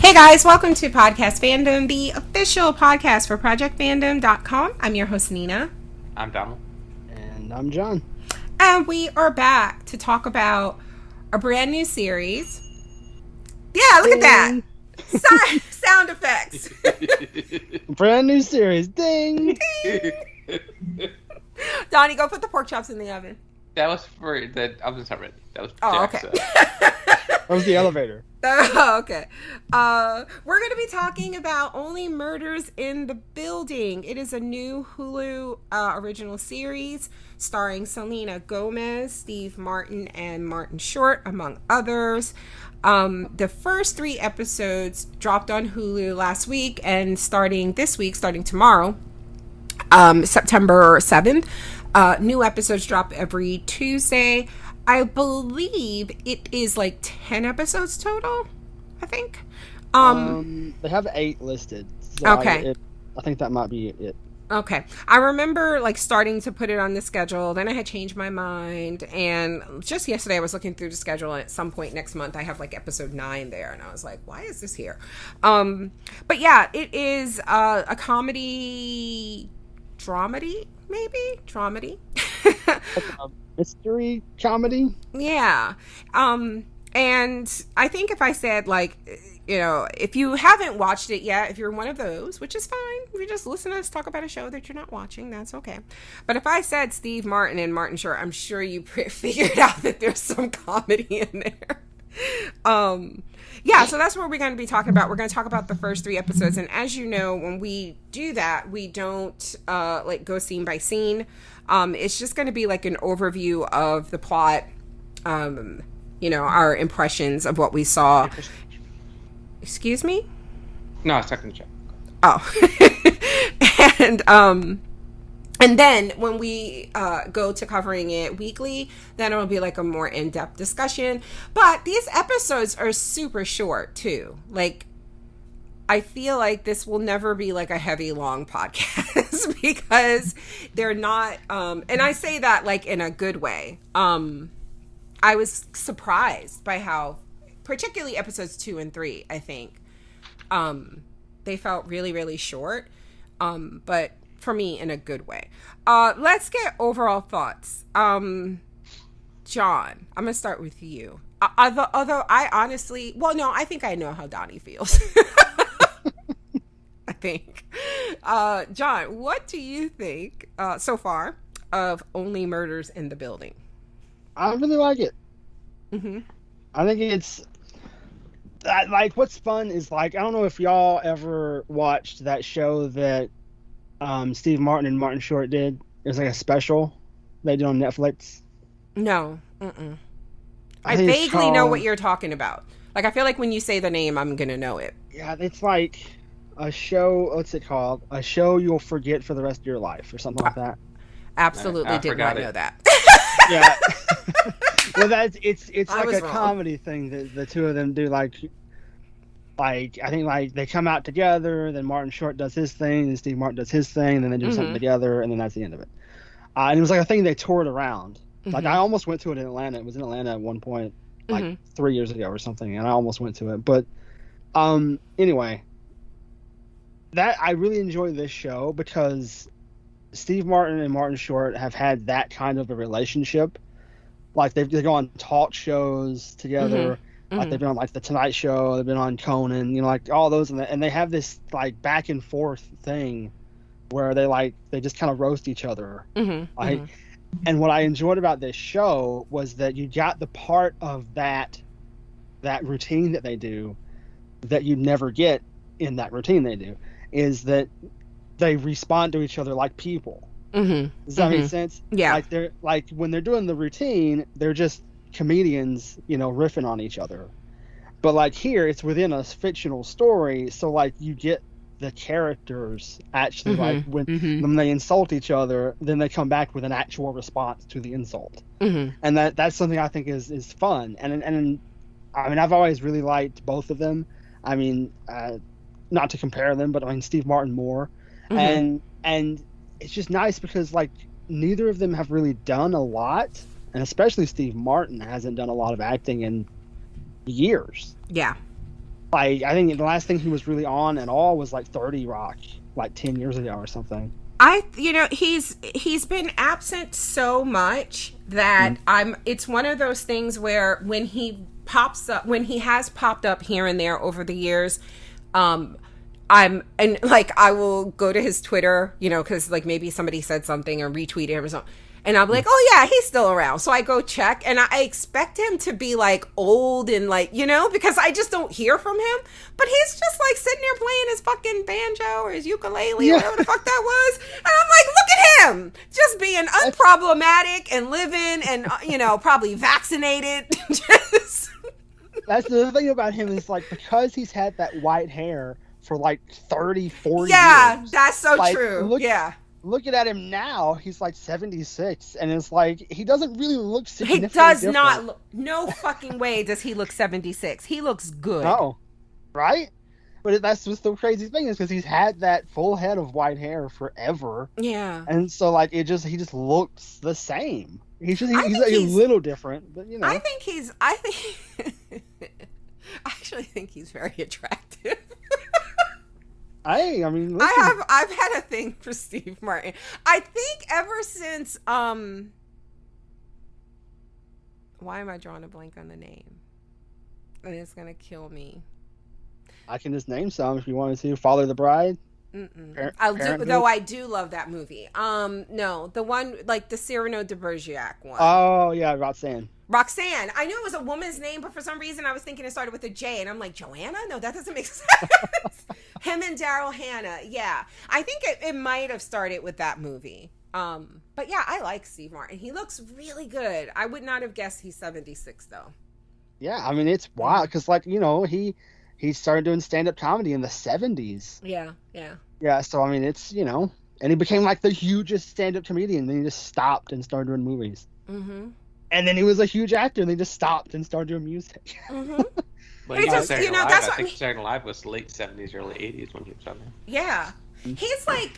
Hey guys, welcome to Podcast Fandom, the official podcast for ProjectFandom.com. I'm your host, Nina. I'm Donald. And I'm John. And we are back to talk about a brand new series. Yeah, look at that. Sound effects. Brand new series. Ding. Donnie, go put the pork chops in the oven. That was for that. I was not ready. That was Jack, okay. That was the elevator. Oh, okay. We're going to be talking about Only Murders in the Building. It is a new Hulu original series starring Selena Gomez, Steve Martin, and Martin Short, among others. The first 3 episodes dropped on Hulu last week, and starting tomorrow, September 7th, new episodes drop every Tuesday. I believe it is like 10 episodes total, I think. They have 8 listed. So okay. I think that might be it. Okay. I remember like starting to put it on the schedule. Then I had changed my mind. And just yesterday I was looking through the schedule, and at some point next month I have like episode 9 there. And I was like, why is this here? But yeah, it is a comedy, dramedy, maybe? Dramedy. Mystery comedy? Yeah. And I think if I said, like, you know, if you haven't watched it yet, if you're one of those, which is fine, if you just listen to us talk about a show that you're not watching, that's okay. But if I said Steve Martin and Martin Short, I'm sure you figured out that there's some comedy in there. Yeah, so that's what we're going to be talking about. We're going to talk about the first 3 episodes. And as you know, when we do that, we don't like go scene by scene. It's just going to be like an overview of the plot, you know, our impressions of what we saw. Excuse me? No, I was talking to Jeff. Oh. And then when we go to covering it weekly, then it'll be like a more in-depth discussion. But these episodes are super short too. Like, I feel like this will never be like a heavy, long podcast because they're not, and I say that like in a good way. I was surprised by how, particularly episodes 2 and 3, I think, they felt really, really short. But for me, in a good way. Let's get overall thoughts. John, I'm gonna start with you. Although I honestly, well, no, I think I know how Donnie feels. I think. John, what do you think so far of Only Murders in the Building? I really like it. Mm-hmm. I think it's like, what's fun is, like, I don't know if y'all ever watched that show that Steve Martin and Martin Short did. It was like a special they did on Netflix. No. I vaguely know what you're talking about. Like, I feel like when you say the name, I'm gonna know it. Yeah, it's like a show. What's it called? A show you'll forget for the rest of your life, or something like that. Absolutely did not know that. Yeah. Well, it's like a wrong. comedy thing that the two of them do. Like I think, like, they come out together, then Martin Short does his thing, and Steve Martin does his thing, and then they do something together, and then that's the end of it. And it was like a thing they toured around. Like, I almost went to it in Atlanta. It was in Atlanta at one point, like 3 years ago or something, and I almost went to it. But anyway, that I really enjoy this show because Steve Martin and Martin Short have had that kind of a relationship. Like, they go on talk shows together. Like, they've been on, like, The Tonight Show, they've been on Conan, you know, like, all those, and they have this, like, back and forth thing where they just kind of roast each other. And what I enjoyed about this show was that you got the part of that routine that they do that you never get in that routine they do, is that they respond to each other like people. Does that make sense? Yeah. Like, they're like, when they're doing the routine, they're just comedians, you know, riffing on each other. But like here, it's within a fictional story, so like you get the characters actually like when they insult each other, then they come back with an actual response to the insult. And that's something I think is fun. And I mean, I've always really liked both of them. I mean, not to compare them, but I mean Steve Martin more. And it's just nice because, like, neither of them have really done a lot, and especially Steve Martin hasn't done a lot of acting in years. Yeah. Like, I think the last thing he was really on at all was like 30 Rock, like 10 years ago or something. He's been absent so much that it's one of those things where when he has popped up here and there over the years, I will go to his Twitter, because like maybe somebody said something or retweeted him or something. And I'll be like, oh yeah, he's still around. So I go check, and I expect him to be like old and like, because I just don't hear from him. But he's just like sitting there playing his fucking banjo or his ukulele or whatever the fuck that was. And I'm like, look at him, just being unproblematic and living and, probably vaccinated. That's the thing about him is like, because he's had that white hair for like 30, 40 yeah, years. That's so true. Looking at him now, he's like 76, and it's like he doesn't really look significantly different. He does different. not. No fucking way does he look 76. He looks good. No, right? But that's what's the crazy thing is because he's had that full head of white hair forever. Yeah. And so like he just looks the same. He's a little different, but I actually think he's very attractive. I mean, listen. I've had a thing for Steve Martin. I think ever since why am I drawing a blank on the name? And it's gonna kill me. I can just name some if you wanted to. Father of the Bride. I do love that movie. No, the one like the Cyrano de Bergerac one. Oh yeah, Roxanne. I knew it was a woman's name, but for some reason I was thinking it started with a J, and I'm like, Joanna? No, that doesn't make sense. Him and Daryl Hannah. Yeah, I think it might have started with that movie. But yeah, I like Steve Martin. He looks really good. I would not have guessed he's 76 though. Yeah, I mean it's wild because like he started doing stand-up comedy in the 70s. Yeah. Yeah, so I mean it's and he became like the hugest stand-up comedian. Then he just stopped and started doing movies. Mm-hmm. And then he was a huge actor, and they just stopped and started doing music. Mm-hmm. Well, that's what I think Saturday Night Live was late 70s, early 80s when he was on there. Yeah. He's like,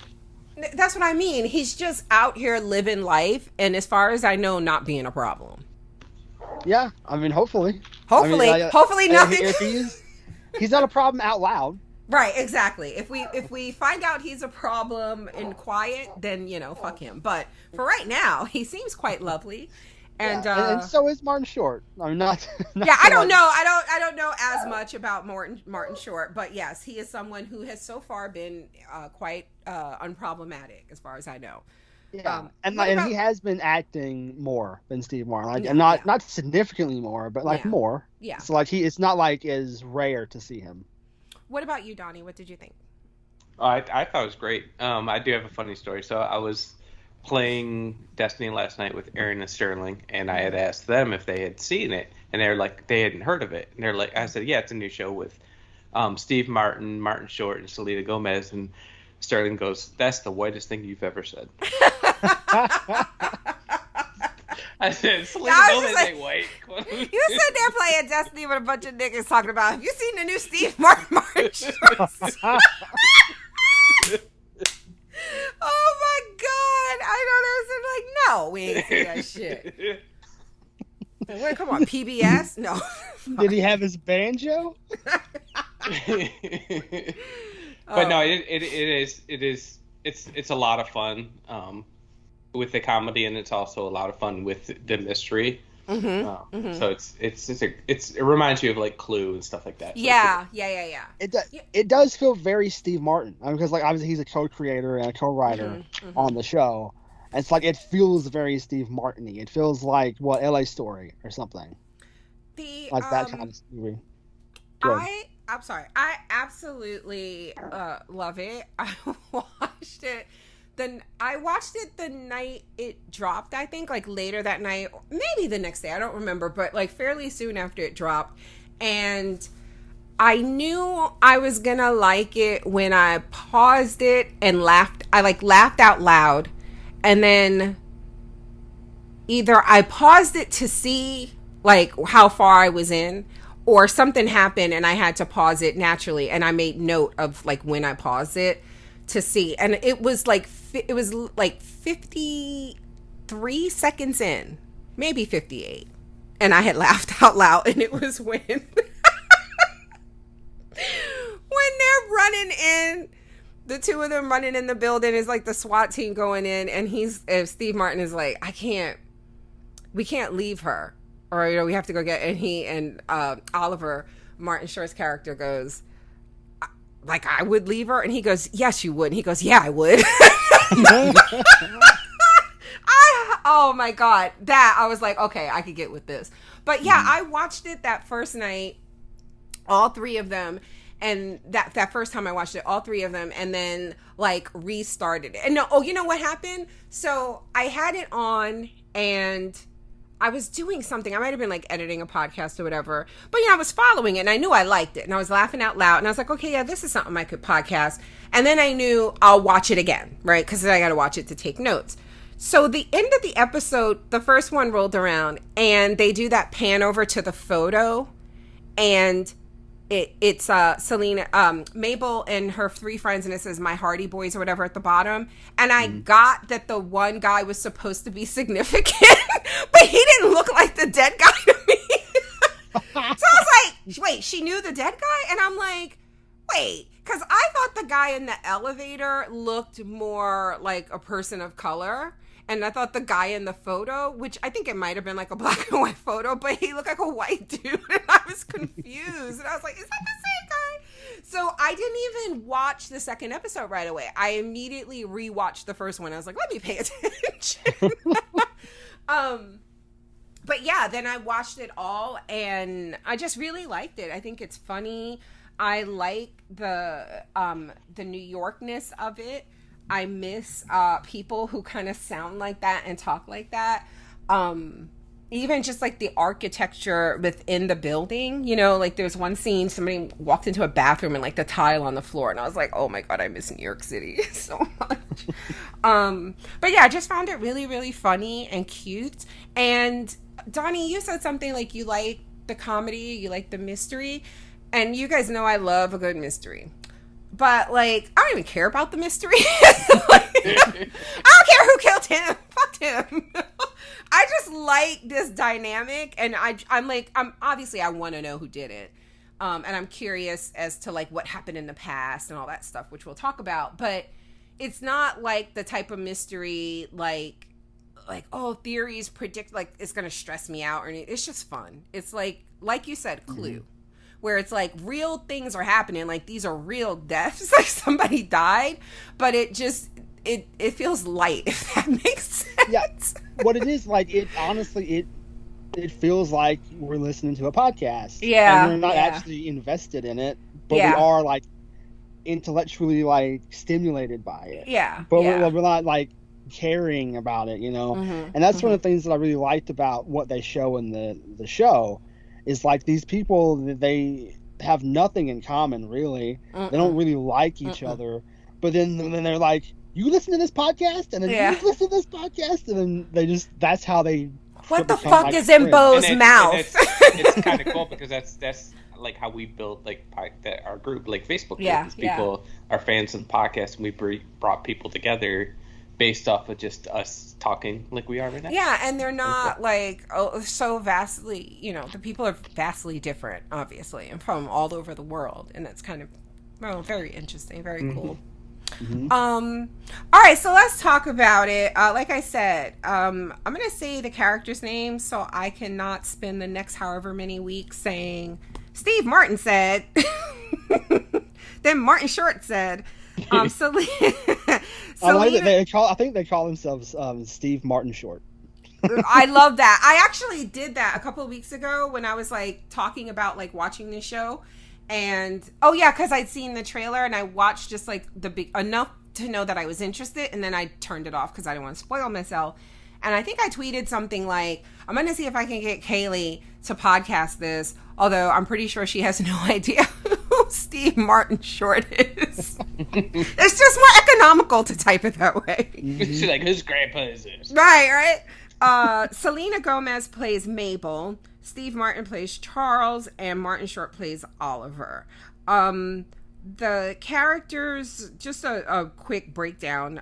that's what I mean. He's just out here living life, and as far as I know, not being a problem. Yeah, I mean, hopefully nothing. He's not a problem out loud. Right, exactly. If we find out he's a problem in quiet, then fuck him. But for right now, he seems quite lovely. And so is Martin Short. I mean, not I don't know. I don't know as much about Martin Short, but yes, he is someone who has so far been quite unproblematic, as far as I know. Yeah, and he has been acting more than Steve Martin, and not significantly more, but more. Yeah. So it's not like as rare to see him. What about you, Donnie? What did you think? I thought it was great. I do have a funny story. So I was playing Destiny last night with Aaron and Sterling, and I had asked them if they had seen it, and they were like, they hadn't heard of it. And they're like, I said, yeah, it's a new show with Steve Martin, Martin Short, and Selena Gomez. And Sterling goes, that's the whitest thing you've ever said. I said, Selena Gomez ain't white. You sit there playing Destiny with a bunch of niggas talking about, have you seen the new Steve Martin Short? Oh my God! I don't know. Like, no, we ain't see that shit. Wait, come on, PBS? No. Did he have his banjo? But no, it's a lot of fun with the comedy, and it's also a lot of fun with the mystery. Mm-hmm. So it reminds you of like Clue and stuff like that. So yeah. It does feel very Steve Martin because like obviously he's a co-creator and a co-writer on the show. And it's like it feels very Steve Martin-y. It feels like LA Story or something. That kind of movie. I'm sorry. I absolutely love it. I watched it. I watched it the night it dropped, I think, like later that night, or maybe the next day, I don't remember, but like fairly soon after it dropped. And I knew I was gonna like it when I paused it and laughed. I laughed out loud, and then either I paused it to see like how far I was in, or something happened and I had to pause it naturally, and I made note of like when I paused it to see, and it was like 53 seconds in, maybe 58, and I had laughed out loud, and it was when in, the two of them running in the building is like the SWAT team going in, and Steve Martin is like, we can't leave her, or we have to go get. And he and Oliver, Martin Short's character, goes, like, I would leave her, and he goes, yes, you would. And he goes, yeah, I would. Oh my God, that I was like, okay, I could get with this. But yeah, I watched it that first night, all three of them. And that first time I watched it, all three of them, and then like restarted it. And you know what happened? So I had it on and I was doing something. I might have been like editing a podcast or whatever, but I was following it and I knew I liked it and I was laughing out loud and I was like, okay, yeah, this is something I could podcast. And then I knew I'll watch it again, right? Because I got to watch it to take notes. So the end of the episode, the first one rolled around and they do that pan over to the photo, and it's Selena, Mabel and her three friends, and it says My Hardy Boys or whatever at the bottom. And I got that the one guy was supposed to be significant, but he didn't look like the dead guy to me. So I was like, wait, she knew the dead guy? And I'm like, wait, because I thought the guy in the elevator looked more like a person of color. And I thought the guy in the photo, which I think it might have been like a black and white photo, but he looked like a white dude. And I was confused. And I was like, is that the same guy? So I didn't even watch the second episode right away. I immediately rewatched the first one. I was like, let me pay attention. But yeah, then I watched it all and I just really liked it. I think it's funny. I like the New Yorkness of it. I miss people who kind of sound like that and talk like that. Even just like the architecture within the building, like there's one scene, somebody walked into a bathroom and like the tile on the floor. And I was like, oh my God, I miss New York City so much. But yeah, I just found it really, really funny and cute. And Donnie, you said something like you like the comedy, you like the mystery. And you guys know I love a good mystery. But, like, I don't even care about the mystery. I don't care who killed him. Fuck him. I just like this dynamic. And I'm obviously, I want to know who did it. And I'm curious as to, like, what happened in the past and all that stuff, which we'll talk about. But it's not, like, the type of mystery, like, oh, theories predict, like, it's going to stress me out. Or anything. It's just fun. It's, like you said, Clue. Mm-hmm. Where it's like real things are happening, like these are real deaths, like somebody died, but it just it feels light, if that makes sense. Yeah, what it is, like, it honestly it feels like we're listening to a podcast. Yeah, and we're not actually invested in it, but we are like intellectually like stimulated by it. Yeah, but we're not like caring about it, And that's one of the things that I really liked about what they show in the show. Is like these people, they have nothing in common, really. They don't really like each other. But then they're like, you listen to this podcast? And then you listen to this podcast? And then that's how they... What the fuck like is in Bo's mouth? It's kind of cool because that's like how we built like our group, like Facebook group. People are fans of the podcast, and we brought people together based off of just us talking like we are right now. Yeah, and they're not like so vastly, the people are vastly different, obviously, and from all over the world, and that's kind of very interesting, very cool. Mm-hmm. All right, so let's talk about it. Like I said, I'm gonna say the character's name so I cannot spend the next however many weeks saying Steve Martin said, then Martin Short said. Selena. I like that I think they call themselves Steve Martin Short. I love that. I actually did that a couple of weeks ago when I was like talking about like watching this show, and because I'd seen the trailer and I watched just like enough to know that I was interested, and then I turned it off because I didn't want to spoil myself. And I think I tweeted something like, I'm going to see if I can get Kaylee to podcast this, although I'm pretty sure she has no idea who Steve Martin Short is. It's just more economical to type it that way. She's like, whose grandpa is this? Right. Selena Gomez plays Mabel, Steve Martin plays Charles, and Martin Short plays Oliver. The characters, just a quick breakdown,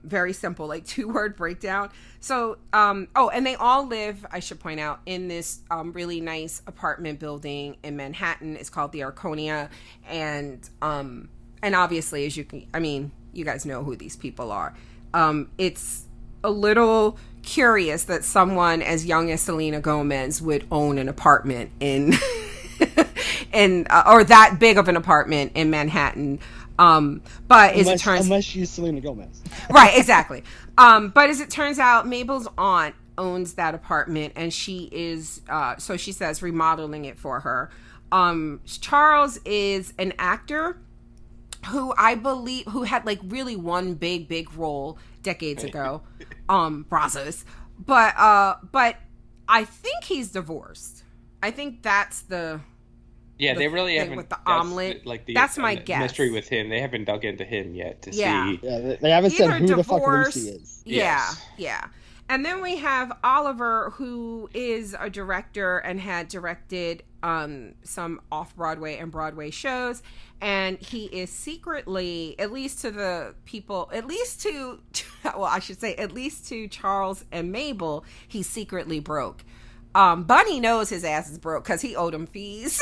very simple, like 2-word breakdown. So, and they all live, I should point out, in this really nice apartment building in Manhattan. It's called the Arconia, and and obviously, as you can, I mean, you guys know who these people are. It's a little curious that someone as young as Selena Gomez would own an apartment in, or that big of an apartment in Manhattan. But as it turns, unless she's Selena Gomez, right? Exactly. But as it turns out, Mabel's aunt owns that apartment, and she is, so she says, remodeling it for her. Charles is an actor who I believe who had like really one big role decades ago, Brazos. But I think he's divorced. I think that's the they really haven't with the omelet. That's my guess. Mystery with him. They haven't dug into him yet to see. Yeah, they haven't said who the fuck Lucy is. Yeah. And then we have Oliver, who is a director and had directed some off-Broadway and Broadway shows. And he is secretly, at least to the people, at least to Charles and Mabel, he's secretly broke. Bunny knows his ass is broke because he owed him fees.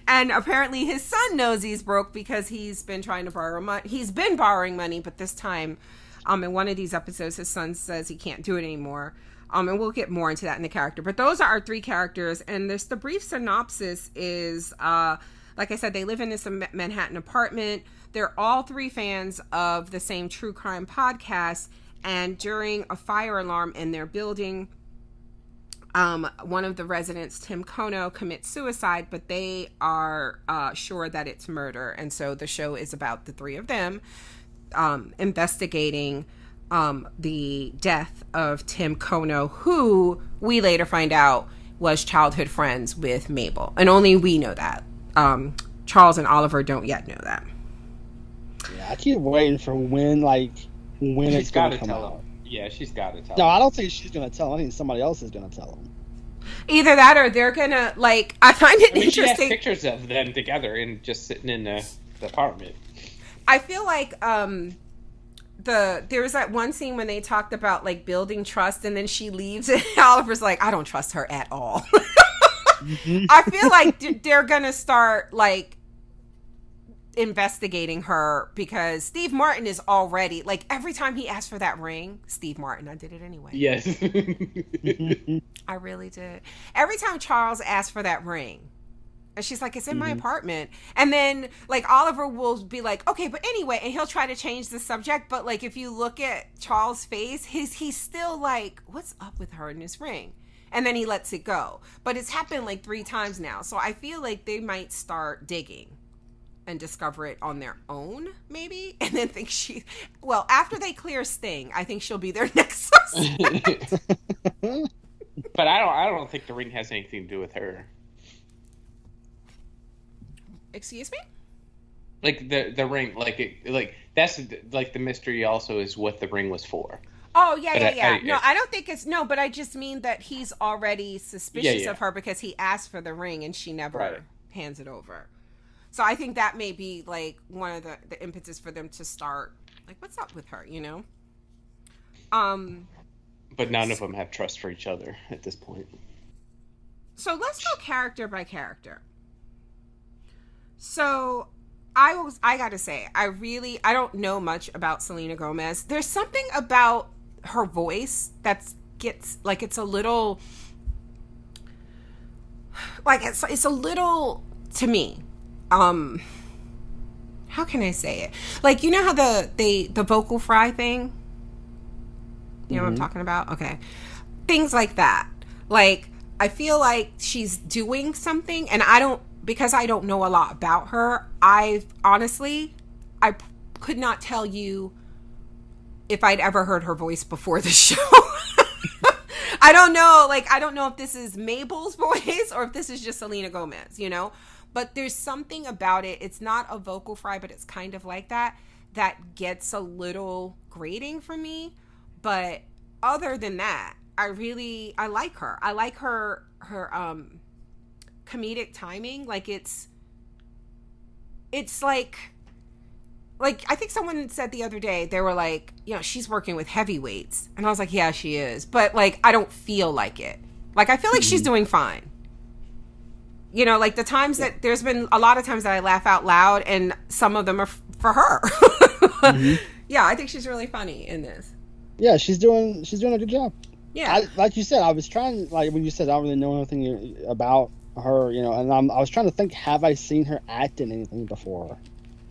And apparently his son knows he's broke because he's been trying to borrow money. He's been borrowing money, but this time... in one of these episodes, his son says he can't do it anymore. And we'll get more into that in the character. But those are our three characters. And the brief synopsis is, like I said, they live in this Manhattan apartment. They're all three fans of the same true crime podcast. And during a fire alarm in their building, one of the residents, Tim Kono, commits suicide. But they are sure that it's murder. And so the show is about the three of them investigating the death of Tim Kono, who we later find out was childhood friends with Mabel, and only we know that. Charles and Oliver don't yet know that. Yeah, I keep waiting for when it's going to come out. Yeah, she's got to tell. No, I don't think she's going to tell him. I think somebody else is going to tell him. Either that, or they're gonna I find it interesting. She has pictures of them together and just sitting in the apartment. I feel like there was that one scene when they talked about like building trust, and then she leaves, and Oliver's like, I don't trust her at all. I feel like they're gonna start like investigating her, because Steve Martin is already like, every time he asks for that ring, Steve Martin, I did it anyway. Yes. I really did. Every time Charles asks for that ring, and she's like, it's in my apartment. And then, like, Oliver will be like, okay, but anyway, and he'll try to change the subject. But, like, if you look at Charles' face, he's still like, what's up with her and this ring? And then he lets it go. But it's happened, like, 3 times now. So I feel like they might start digging and discover it on their own, maybe. And then think after they clear Sting, I think she'll be their next suspect. But I don't think the ring has anything to do with her. Excuse me? Like the ring, that's like the mystery. Also, is what the ring was for. Oh yeah. No, I don't think it's but I just mean that he's already suspicious of her because he asked for the ring and she never hands it over. So I think that may be like one of the impetus for them to start like, what's up with her, you know? But none of them have trust for each other at this point. So let's go character by character. So I gotta say, I don't know much about Selena Gomez. There's something about her voice it's a little like it's a little, to me, how can I say it? Like, you know how the vocal fry thing? You know what I'm talking about? Okay. Things like that. Like, I feel like she's doing something, and because I don't know a lot about her, I could not tell you if I'd ever heard her voice before the show. I don't know if this is Mabel's voice or if this is just Selena Gomez, you know? But there's something about it. It's not a vocal fry, but it's kind of like that gets a little grating for me. But other than that, I like her. I like her comedic timing. Like, it's like I think someone said the other day, they were like, she's working with heavyweights. And I was like, yeah, she is. But, like, I don't feel like it. Like, I feel like she's doing fine. You know, like the times that there's been a lot of times that I laugh out loud, and some of them are for her. Yeah, I think she's really funny in this. Yeah, she's doing a good job. Yeah, like you said, I was trying, like when you said I don't really know anything about her, you know, and I was trying to think, have I seen her act in anything before?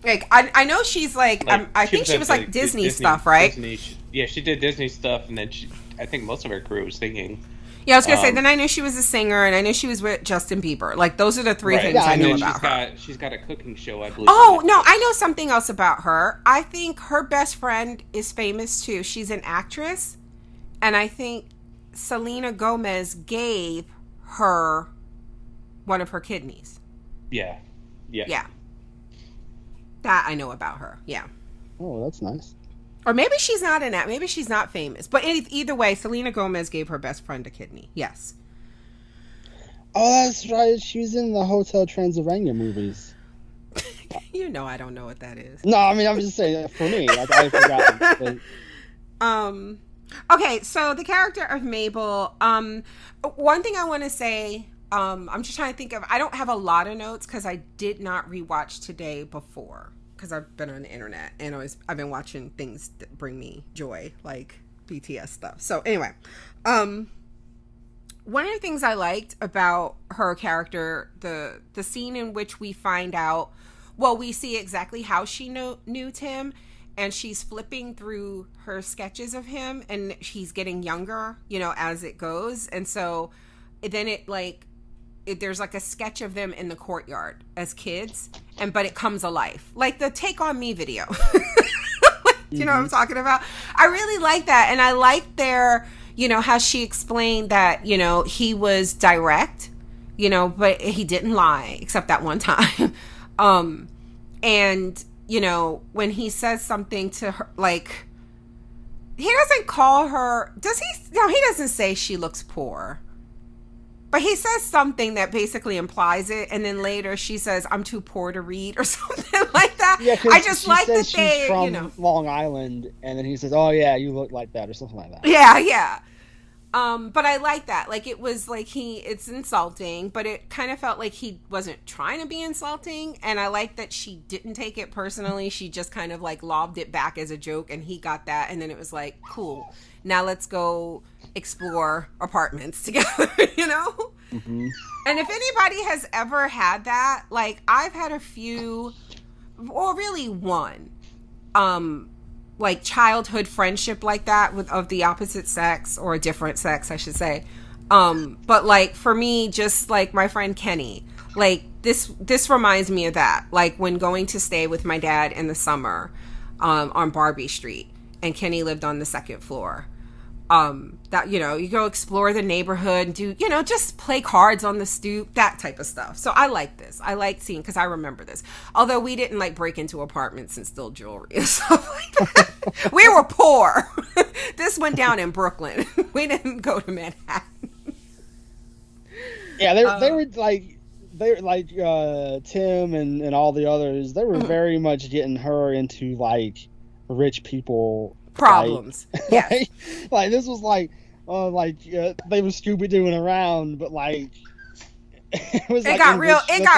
Like I know she's like I think she was like Disney stuff, right? She did Disney stuff, and then I think most of her career was singing. Yeah, I was gonna say. Then I knew she was a singer, and I knew she was with Justin Bieber. Like those are the three things I knew about her. She's got a cooking show, I believe. Oh no, I know something else about her. I think her best friend is famous too. She's an actress, and I think Selena Gomez gave her one of her kidneys. Yeah. That I know about her. Yeah. Oh, that's nice. Or maybe she's not in that. Maybe she's not famous. But either way, Selena Gomez gave her best friend a kidney. Yes. Oh, that's right. She was in the Hotel Transylvania movies. You know I don't know what that is. No, I mean, I'm just saying, for me, I forgot. Okay, so the character of Mabel, one thing I want to say, I'm just trying to think of, I don't have a lot of notes because I did not rewatch Today before. Because I've been on the internet and I've been watching things that bring me joy, like BTS stuff. So anyway, one of the things I liked about her character, the scene in which we find out, well, we see exactly how she knew Tim, and she's flipping through her sketches of him, and he's getting younger, you know, as it goes, and so then there's like a sketch of them in the courtyard as kids, but it comes alive, like the Take On Me video. You know what I'm talking about? I really like that, and I like their, you know, how she explained that, you know, he was direct, you know, but he didn't lie except that one time. And you know, when he says something to her, like he doesn't call her. Does he? No, he doesn't say she looks poor. But he says something that basically implies it, and then later she says, "I'm too poor to read," or something like that. Yeah, I just like that she's from Long Island, and then he says, "Oh yeah, you look like that," or something like that. Yeah. But I like that. Like it was like it's insulting, but it kind of felt like he wasn't trying to be insulting, and I like that she didn't take it personally. She just kind of like lobbed it back as a joke, and he got that, and then it was like, cool. Now let's go explore apartments together, you know? Mm-hmm. And if anybody has ever had that, like I've had a few, or really one, like childhood friendship like that of the opposite sex, or a different sex, I should say. But like for me, just like my friend Kenny, like this reminds me of that. Like when going to stay with my dad in the summer, on Barbie Street, and Kenny lived on the second floor. That, you know, you go explore the neighborhood and do, you know, just play cards on the stoop, that type of stuff. So I like this. I like seeing, because I remember this. Although we didn't like break into apartments and steal jewelry and stuff like that. We were poor. This went down in Brooklyn. We didn't go to Manhattan. Yeah, they were like Tim and all the others. They were very much getting her into like rich people problems. Like, yes. like this was like they were Scooby-Dooing around, but like it got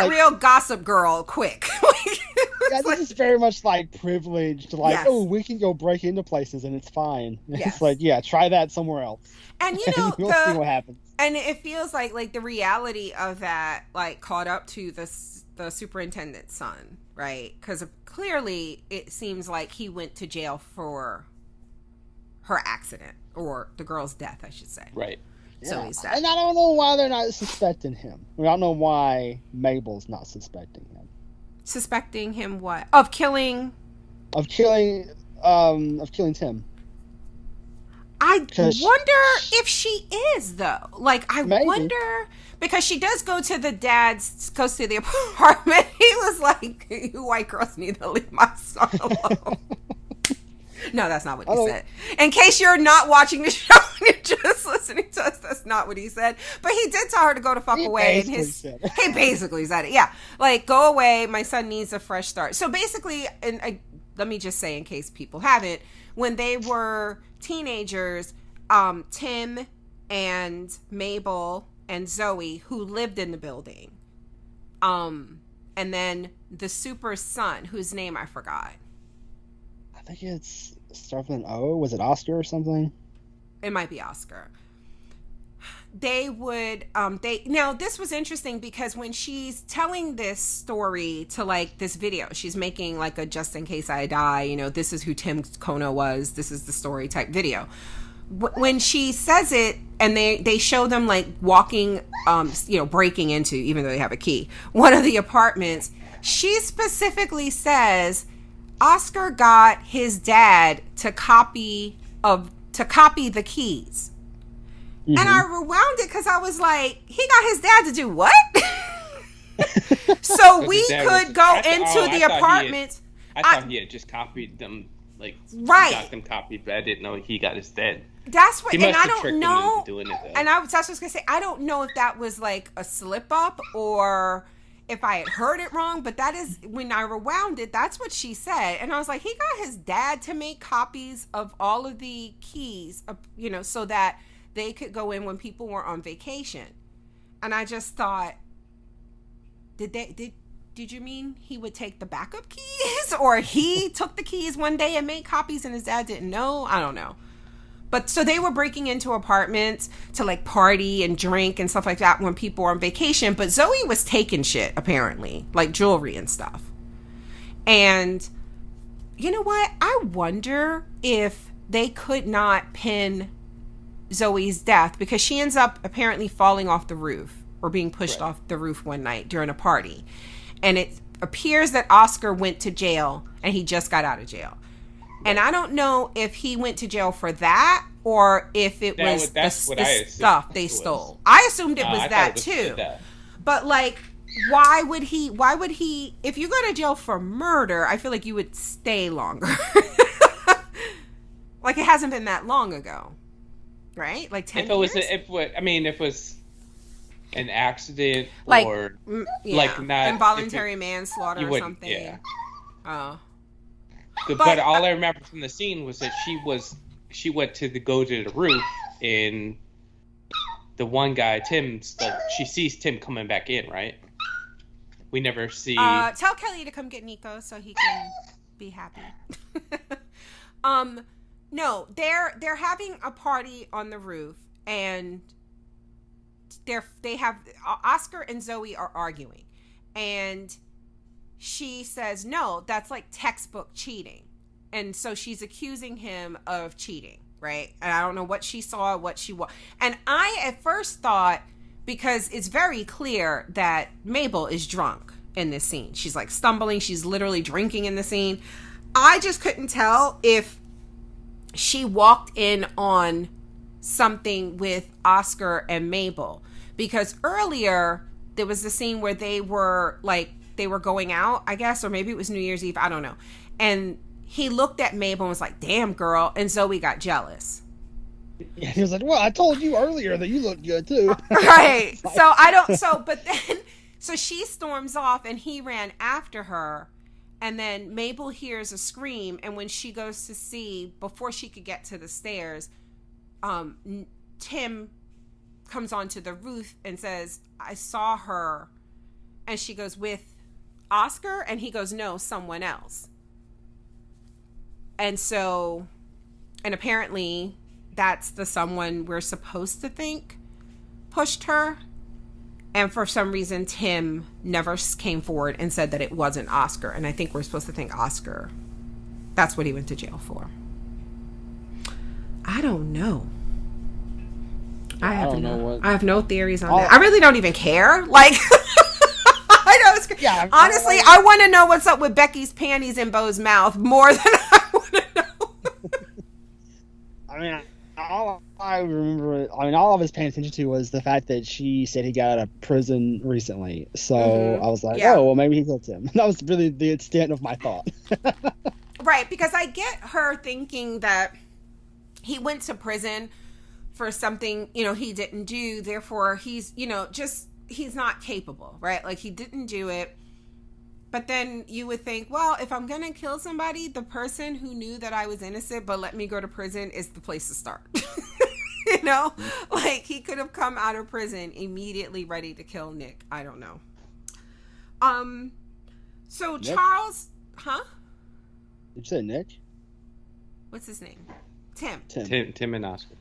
real Gossip Girl quick. Yeah, this is very much like privileged. Like, yes. Oh, we can go break into places and it's fine. Yes. It's like, yeah, try that somewhere else. And you know, we'll see what happens. And it feels like the reality of that like caught up to the superintendent's son, right? Because clearly it seems like he went to jail for her accident, or the girl's death, I should say. Right. So he's dead. And I don't know why they're not suspecting him. I don't know why Mabel's not suspecting him. Suspecting him what? Of killing Tim. I wonder if she is, though. Like, Maybe. Wonder, because she does go to the apartment. He was like, "You white girls need to leave my son alone." No, that's not what he said. In case you're not watching the show and you're just listening to us, that's not what he said. But he did tell her to go the fuck away. He basically said it. Yeah. Like, go away. My son needs a fresh start. So basically, let me just say in case people haven't, when they were teenagers, Tim and Mabel and Zoe, who lived in the building, And then the super son, whose name I forgot. I think it's starts with an O. Was it Oscar or something? It might be Oscar. They would now this was interesting because when she's telling this story to like this video, she's making like a just in case I die, you know, this is who Tim Kono was, this is the story type video. When she says it and they show them like walking, breaking into, even though they have a key, one of the apartments, she specifically says Oscar got his dad to copy the keys. Mm-hmm. And I rewound it because I was like, he got his dad to do what? So we could go into the apartment. I thought he had just copied them, like, right. Got them copied, but I didn't know he got his dad. That's what, he and I don't know. Doing it, and that's what I was gonna say. I don't know if that was like a slip up or if I had heard it wrong, but that is when I rewound it. That's what she said, and I was like, he got his dad to make copies of all of the keys, so that they could go in when people were on vacation. And I just thought, did you mean he would take the backup keys, or he took the keys one day and made copies and his dad didn't know? I don't know. But so they were breaking into apartments to like party and drink and stuff like that when people were on vacation. But Zoe was taking shit, apparently, like jewelry and stuff. And you know what? I wonder if they could not pin Zoe's death, because she ends up apparently falling off the roof or being pushed off the roof one night during a party. And it appears that Oscar went to jail and he just got out of jail. And I don't know if he went to jail for that or if it was the stuff they stole. I assumed it was that too. But like, why would he, if you go to jail for murder, I feel like you would stay longer. Like it hasn't been that long ago. Right? Like 10 years? If it was an accident like, or like not involuntary manslaughter or something. Yeah. Oh. But all I remember from the scene was that she went to go to the roof, and the one guy, she sees Tim coming back in, right? We never see. Tell Kelly to come get Nico so he can be happy. No, they're having a party on the roof, and they have Oscar and Zoe are arguing, and she says, no, that's like textbook cheating. And so she's accusing him of cheating, right? And I don't know what she saw, what she was. And I at first thought, because it's very clear that Mabel is drunk in this scene. She's like stumbling. She's literally drinking in the scene. I just couldn't tell if she walked in on something with Oscar and Mabel. Because earlier there was the scene where they were going out, I guess, or maybe it was New Year's Eve, I don't know. And he looked at Mabel and was like, damn, girl. And Zoe got jealous. Yeah, he was like, well, I told you earlier that you looked good too. Right. So she storms off and he ran after her. And then Mabel hears a scream. And when she goes to see, before she could get to the stairs, Tim comes onto the roof and says, I saw her. And she goes, with Oscar? And he goes, no, someone else. And so, and apparently that's the someone we're supposed to think pushed her. And for some reason, Tim never came forward and said that it wasn't Oscar. And I think we're supposed to think Oscar. That's what he went to jail for. I don't know. I have no theories on that. I really don't even care. Like, I know it's, yeah, honestly, I want to know what's up with Becky's panties in Bo's mouth more than I want to know. I mean, all I was paying attention to was the fact that she said he got out of prison recently. So I was like, oh, well, maybe he killed him. That was really the extent of my thought. Right, because I get her thinking that he went to prison for something, he didn't do. Therefore, he's, he's not capable, right? Like, he didn't do it. But then you would think, well, if I'm going to kill somebody, the person who knew that I was innocent but let me go to prison is the place to start. Like, he could have come out of prison immediately ready to kill Nick. I don't know. So Nick? Charles, huh? Did you say Nick? What's his name? Tim. Tim and Oscar.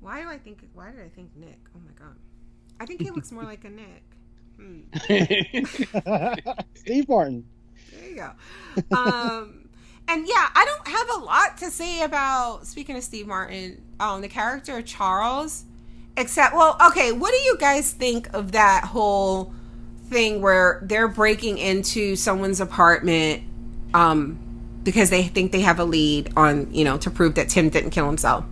Why did I think Nick? Oh my god. I think he looks more like a Nick. Steve Martin. There you go. And yeah, I don't have a lot to say about, speaking of Steve Martin, the character of Charles, except, well, okay, what do you guys think of that whole thing where they're breaking into someone's apartment because they think they have a lead on, to prove that Tim didn't kill himself.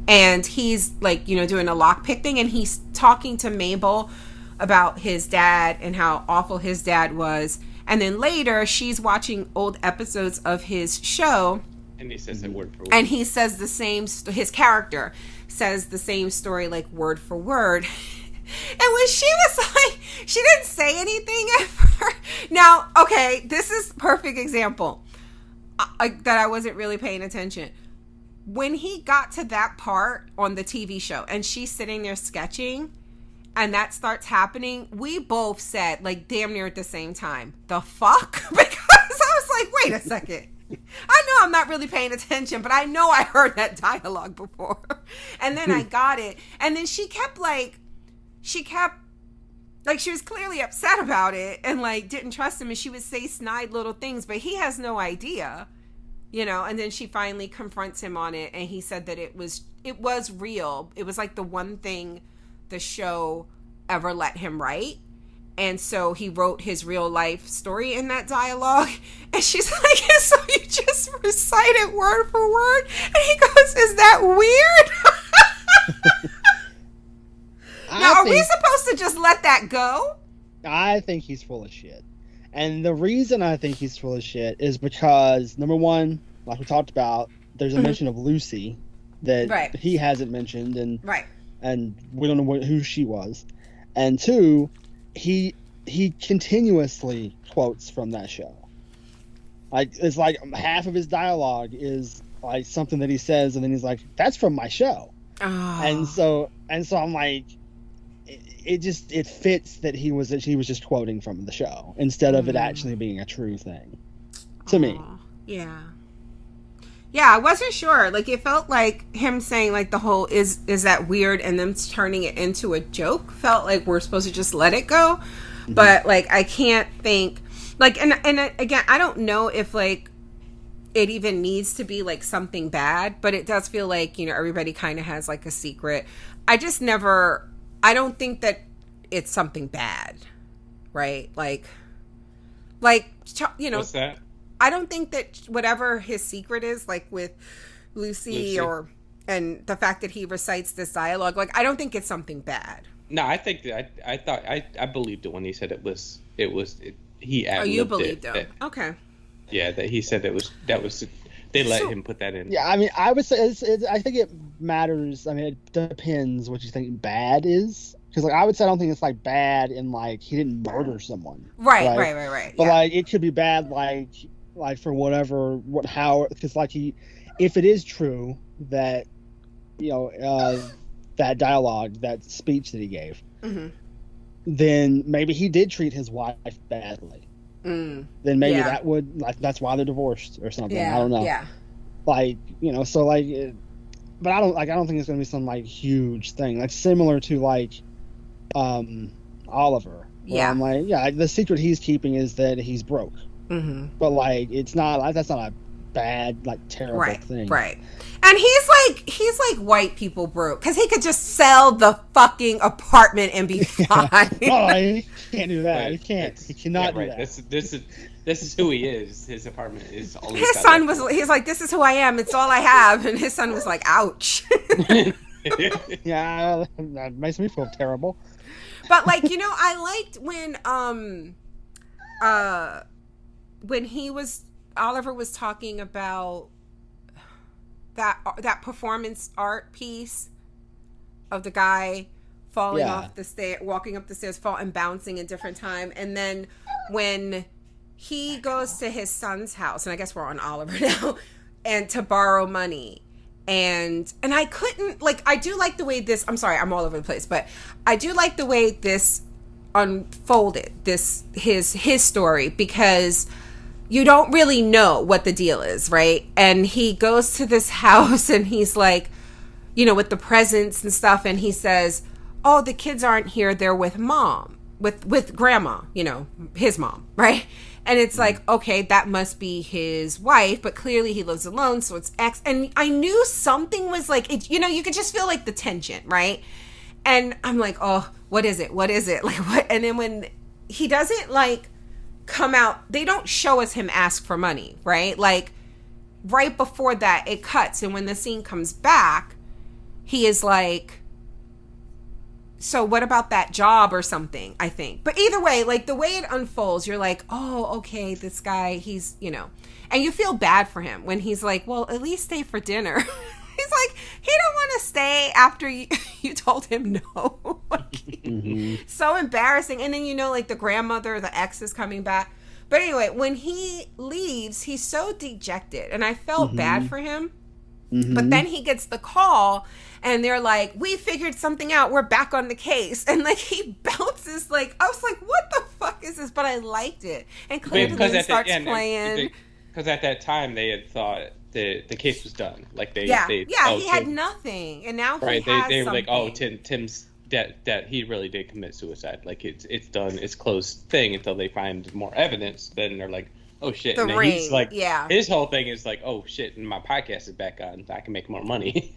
And he's like, doing a lockpick thing, and he's talking to Mabel about his dad and how awful his dad was. And then later, she's watching old episodes of his show. And he says it word for word. And he says the same, his character says the same story, like word for word. And when she was like, she didn't say anything at first. Now, okay, this is perfect example that I wasn't really paying attention. When he got to that part on the TV show and she's sitting there sketching and that starts happening, we both said, like, damn near at the same time, the fuck? Because I was like, wait a second. I know I'm not really paying attention, but I know I heard that dialogue before. And then I got it. And then she was clearly upset about it and, like, didn't trust him. And she would say snide little things, but he has no idea, and then she finally confronts him on it. And he said that it was real. It was like the one thing the show ever let him write. And so he wrote his real life story in that dialogue. And she's like, so you just recited word for word? And he goes, is that weird? Now, are we supposed to just let that go? I think he's full of shit. And the reason I think he's full of shit is because, number one, like we talked about, there's a mention of Lucy that he hasn't mentioned, and we don't know who she was. And two, he continuously quotes from that show. Like, it's like half of his dialogue is like something that he says, and then he's like, "That's from my show." Oh. And so I'm like, it fits that he was just quoting from the show instead of it actually being a true thing to me. Yeah, I wasn't sure. Like, it felt like him saying, like, the whole is that weird, and them turning it into a joke felt like we're supposed to just let it go. Mm-hmm. But, like, I can't think, like, and again, I don't know if, like, it even needs to be, like, something bad, but it does feel like, everybody kind of has, like, a secret. I don't think that it's something bad, right? Like, What's that? I don't think that whatever his secret is, like with Lucy. and the fact that he recites this dialogue, like, I don't think it's something bad. No, I think that I believed it when he said it was he ad-libbed it. Oh, you believed him? Okay. Yeah, that he said that was they let him put that in. Yeah, I mean, I would say I think it matters. I mean, it depends what you think bad is. Because, like, I would say I don't think it's, like, bad in, like, he didn't murder someone. Right. But, like, it could be bad, like for whatever, because, like, if it is true that, that dialogue, that speech that he gave, then maybe he did treat his wife badly. Then maybe that would, like, that's why they're divorced or something. I don't know. Yeah. Like, so, like, but I don't think it's going to be some, like, huge thing. Like, similar to, like, Oliver. Yeah. I'm like, the secret he's keeping is that he's broke. But, like, that's not a bad, like, terrible thing. Right. And he's like white people broke, because he could just sell the fucking apartment and be fine. Oh, he can't do that. Right. He can't. He cannot do that. This is who he is. His apartment is all his son was. He's like, this is who I am. It's all I have. And his son was like, ouch. Yeah, that makes me feel terrible. But, like, I liked when Oliver was talking about that performance art piece of the guy falling off the stair, walking up the stairs, and bouncing in different time. And then when he goes to his son's house, and I guess we're on Oliver now, and to borrow money. And I couldn't, like, I do like the way this, I'm sorry, I'm all over the place, but I do like the way this unfolded his story, because you don't really know what the deal is, right? And he goes to this house and he's like, with the presents and stuff, and he says, oh, the kids aren't here, they're with mom, with grandma, his mom, right? And it's like, okay, that must be his wife, but clearly he lives alone, so it's ex. And I knew something was like, you could just feel like the tension, right? And I'm like, oh, what is it? What is it? Like, what? And then when he doesn't like come out, they don't show us him ask for money, right? Like right before that, it cuts. And when the scene comes back, he is like, so what about that job or something, I think. But either way, like the way it unfolds, you're like, oh, okay, this guy, he's, and you feel bad for him when he's like, well, at least stay for dinner. He's like, he don't want to stay after you told him no. So embarrassing. And then, like the grandmother, the ex is coming back. But anyway, when he leaves, he's so dejected. And I felt bad for him. But then he gets the call and they're like, we figured something out. We're back on the case. And like he bounces, like, I was like, what the fuck is this? But I liked it. And Cleveland starts playing. Because at that time they had thought the case was done. Like he had nothing. And now right, he has they were something. like, oh, Tim's that he really did commit suicide. Like it's done, it's closed thing until they find more evidence. Then they're like, oh shit. The and ring, he's like, his whole thing is like, oh shit, and my podcast is back on, I can make more money.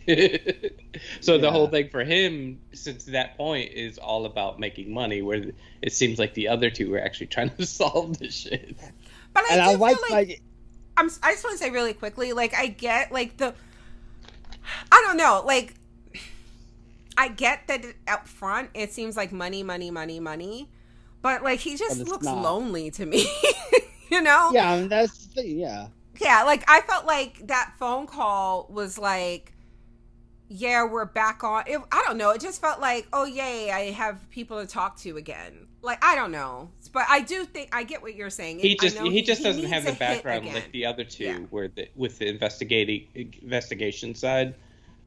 So the whole thing for him since that point is all about making money, where it seems like the other two were actually trying to solve this shit. But I like I just want to say really quickly, like I get like I don't know, like I get that up front it seems like money, but like he just looks lonely to me. Yeah, and that's the thing, yeah, like I felt like that phone call was like, yeah, we're back on it. I don't know, it just felt like, oh yay, I have people to talk to again. Like I don't know, but I do think I get what you're saying. He just doesn't have the background like the other two, where with the investigation side.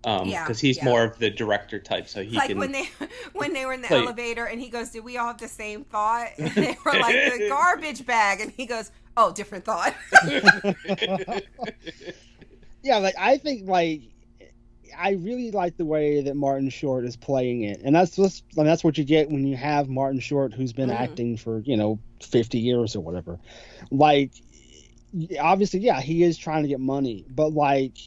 Because he's more of the director type, so he like can. When they were in the elevator, and he goes, "Did we all have the same thought?" And they were like, "The garbage bag," and he goes, "Oh, different thought." Yeah, like I think like I really like the way that Martin Short is playing it, and that's what you get when you have Martin Short, who's been acting for 50 years or whatever. Like, obviously, yeah, he is trying to get money, but like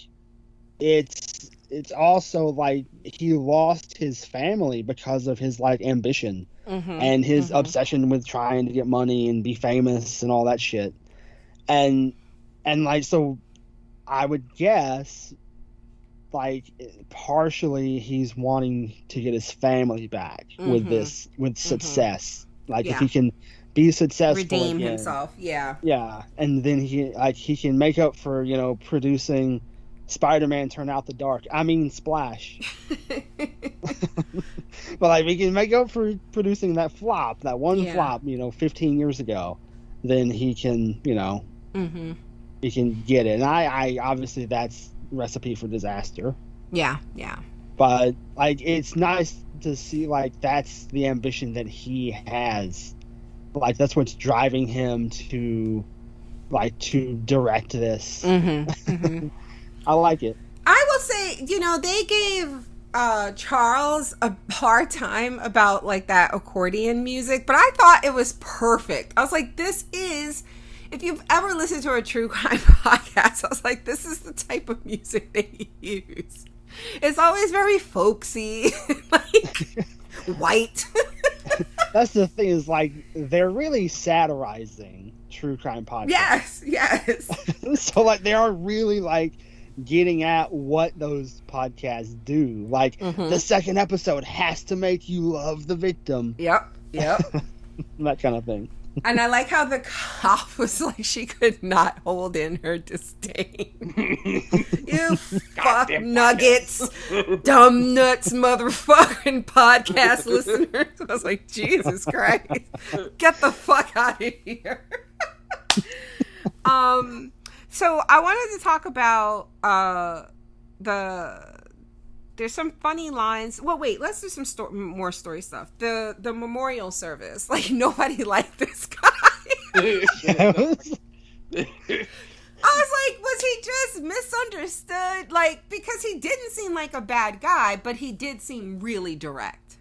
it's also like he lost his family because of his like ambition and his obsession with trying to get money and be famous and all that shit. And like, so I would guess like partially he's wanting to get his family back with success. Like if he can be successful, redeem again, himself. Yeah. And then he can make up for, producing Spider-Man Turn Out the Dark. I mean, Splash. But like, we can make up for producing that flop, flop, 15 years ago. Then he can, he can get it. And I obviously that's recipe for disaster. Yeah. But like, it's nice to see like that's the ambition that he has. Like that's what's driving him to direct this. I like it. I will say, they gave Charles a hard time about like that accordion music, but I thought it was perfect. I was like, this is, if you've ever listened to a true crime podcast, I was like, this is the type of music they use. It's always very folksy, like white. That's the thing, is like they're really satirizing true crime podcasts. Yes. So like they are really like getting at what those podcasts do. Like the second episode has to make you love the victim. Yep. That kind of thing. And I like how the cop was like, she could not hold in her disdain. You fuck nuggets, dumb nuts, motherfucking podcast listeners. I was like, Jesus Christ, get the fuck out of here. So I wanted to talk about the there's some funny lines. Well, wait, let's do some more story stuff. The memorial service, like nobody liked this guy. I was like, was he just misunderstood? Like, because he didn't seem like a bad guy, but he did seem really direct.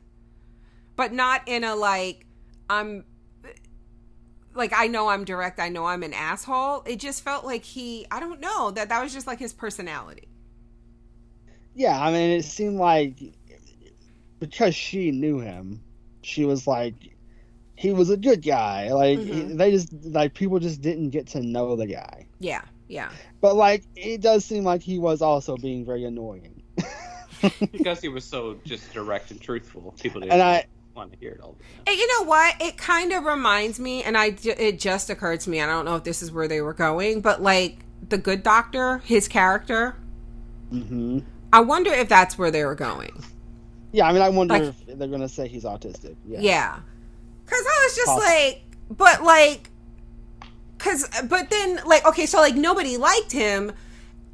But not in a like, I know I'm direct, I know I'm an asshole. It just felt like I don't know, that was just like his personality. Yeah, I mean, it seemed like because she knew him, she was like, he was a good guy. Like, they just, like, people just didn't get to know the guy. Yeah, yeah. But, like, it does seem like he was also being very annoying. Because he was so just direct and truthful. People didn't want to hear it all the time. And you know what? It kind of reminds me, and it just occurred to me, I don't know if this is where they were going, but, like, the Good Doctor, his character, I wonder if that's where they were going. Yeah, I mean, I wonder if they're going to say he's autistic. Yeah. Because I was just but then, like, okay, so, like, nobody liked him,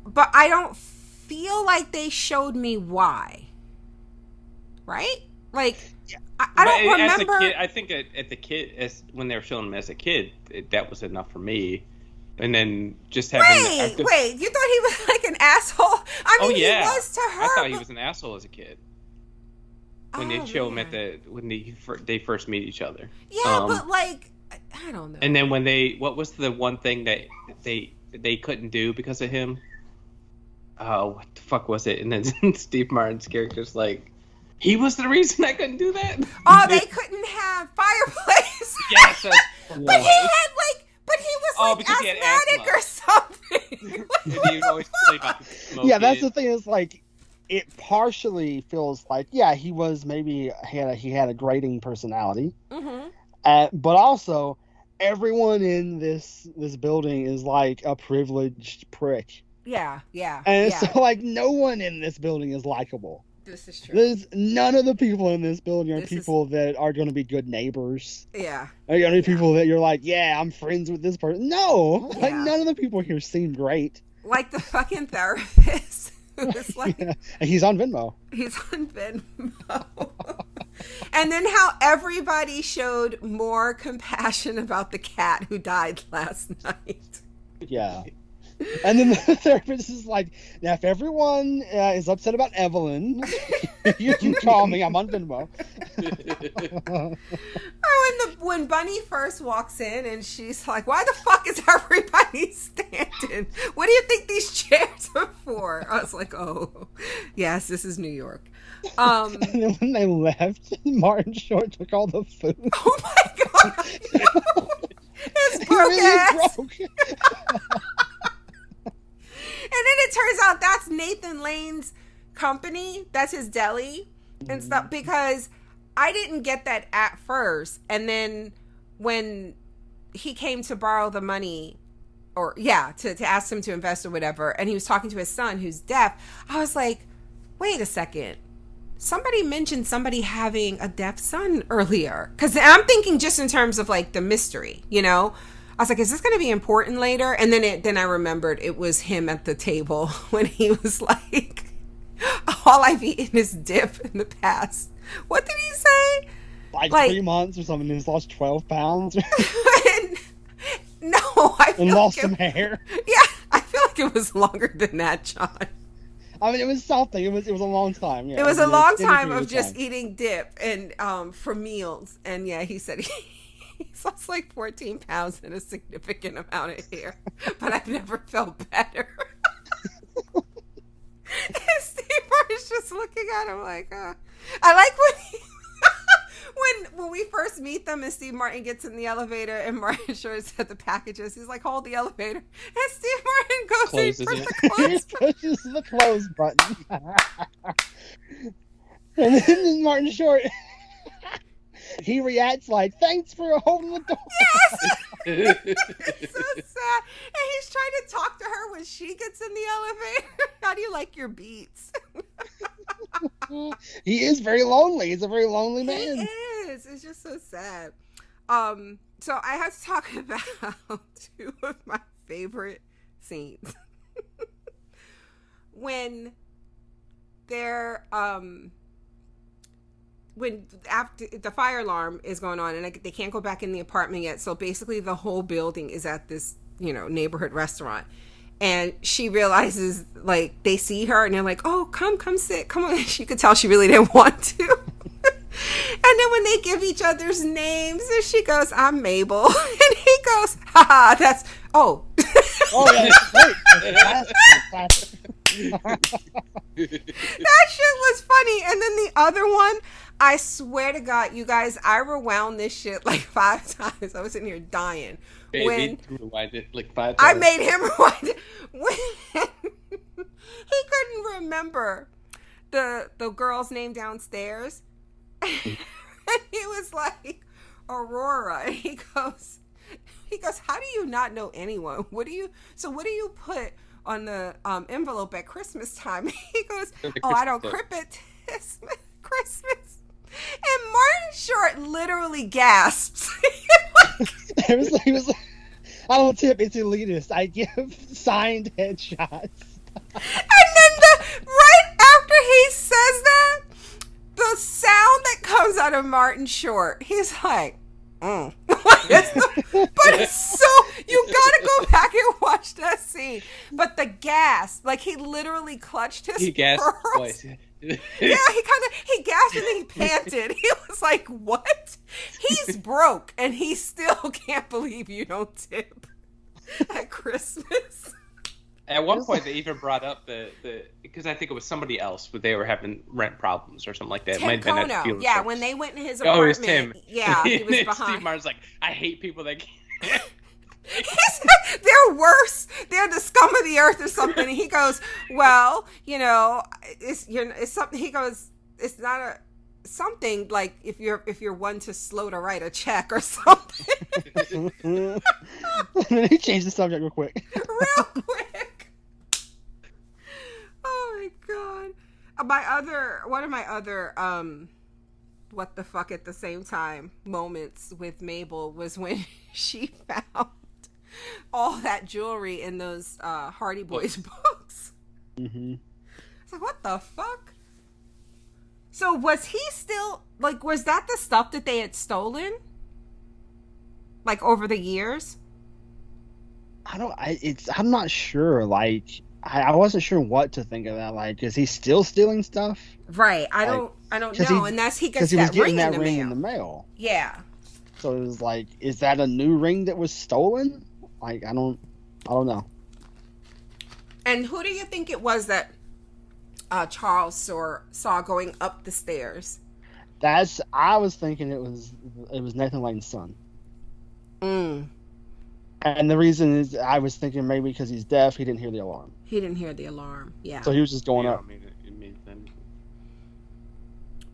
but I don't feel like they showed me why. Right? Like, I don't remember. As a kid, I think when they were showing him as a kid, that was enough for me. And then just having... Wait, you thought he was, like, an asshole? I mean, he was to her. I thought he was an asshole as a kid. When they show him when they first meet each other. Yeah, but like, I don't know. And then what was the one thing that they couldn't do because of him? Oh, what the fuck was it? And then Steve Martin's character's like, he was the reason I couldn't do that? Oh, they couldn't have fireplace. Yes. But he was like asthmatic or something. He always played about the smoke. Yeah, that's the thing, is like, it partially feels like, yeah, he was maybe he had a grating personality, but also everyone in this building is like a privileged prick. Yeah. And so, like, no one in this building is likable. This is true. None of the people in this building are people that are going to be good neighbors. Yeah. Are going to be people that you're like, yeah, I'm friends with this person. No, like, none of the people here seem great. Like the fucking therapist. It's like, and he's on Venmo. And then how everybody showed more compassion about the cat who died last night. Yeah. And then the therapist is like, now if everyone is upset about Evelyn, you can call me. I'm on Venmo. When Bunny first walks in and she's like, why the fuck is everybody standing? What do you think these chairs are for? I was like, oh, yes, this is New York. And then when they left, Martin Short took all the food. Oh my god. It's broke ass. Broke. And then it turns out that's Nathan Lane's company. That's his deli and stuff, because I didn't get that at first. And then when he came to borrow the money, to ask him to invest or whatever, and he was talking to his son who's deaf, I was like, wait a second. Somebody mentioned somebody having a deaf son earlier. Because I'm thinking just in terms of, like, the mystery, you know? I was like, is this going to be important later? And then I remembered it was him at the table when he was like, all I've eaten is dip in the past. What did he say? Like 3 months or something. He's lost 12 pounds. No, I feel lost some hair. Yeah, I feel like it was longer than that, John. I mean, it was something. It was a long time. Yeah, it was a long time of just eating dip and for meals. And yeah, he said he's lost like 14 pounds and a significant amount of hair, but I've never felt better. And Steve Martin's just looking at him like, I like when we first meet them and Steve Martin gets in the elevator and Martin Short said the packages. He's like, hold the elevator. And Steve Martin goes Closes and it. the close He pushes the close button. And then Martin Short, he reacts like, thanks for holding the door. Yes! It's so sad. And he's trying to talk to her when she gets in the elevator. How do you like your beats? He is very lonely. He's a very lonely man. He is. It's just so sad. So I have to talk about two of my favorite scenes. When they're when after the fire alarm is going on and they can't go back in the apartment yet, so basically the whole building is at this, you know, neighborhood restaurant, and she realizes, like, they see her and they're like, oh, come sit, come on. She could tell she really didn't want to. And then when they give each other's names, and she goes, I'm Mabel, and he goes, haha, that's oh yeah, that's great. That shit was funny. And then the other one, I swear to God, you guys, I rewound this shit like 5 times. I was in here dying. Baby, rewind it like 5 times. I made him rewind it. When he couldn't remember the girl's name downstairs. And he was like, Aurora. And he goes, how do you not know anyone? What do you put on the envelope at Christmas time? He goes, I don't crip it Christmas. And Martin Short literally gasps. He was like, I will tip, it's elitist. I give signed headshots. And then right after he says that, the sound that comes out of Martin Short, he's like, but it's so, you gotta go back and watch that scene. But the gasp, like, he literally clutched his gasped twice. Yeah, he gasped and then he panted. He was like, what? He's broke and he still can't believe you don't tip at Christmas. At one point, they even brought up the because I think it was somebody else, but they were having rent problems or something like that. Tim Kono. Yeah, when they went in his apartment. Oh, it was Tim. Yeah, he was behind. Steve Martin's like, I hate people that can't. He said, they're worse. They're the scum of the earth or something. And he goes, well, you know, it's something. He goes, it's not a something like if you're one to slow to write a check or something. He changed the subject real quick. Real quick. Oh my God. One of my other what the fuck at the same time moments with Mabel was when she found all that jewelry in those Hardy Boys books. Mm-hmm. It's like, what the fuck? So was he still, like, was that the stuff that they had stolen? Like, over the years? I'm not sure. Like, I wasn't sure what to think of that. Like, is he still stealing stuff? Right. I don't know. And he gets that ring in the mail. Yeah. So it was like, is that a new ring that was stolen? Like, I don't know. And who do you think it was that Charles saw going up the stairs? I was thinking it was Nathan Lane's son. Mm. And the reason is, I was thinking maybe because he's deaf, he didn't hear the alarm. Yeah. So he was just going up.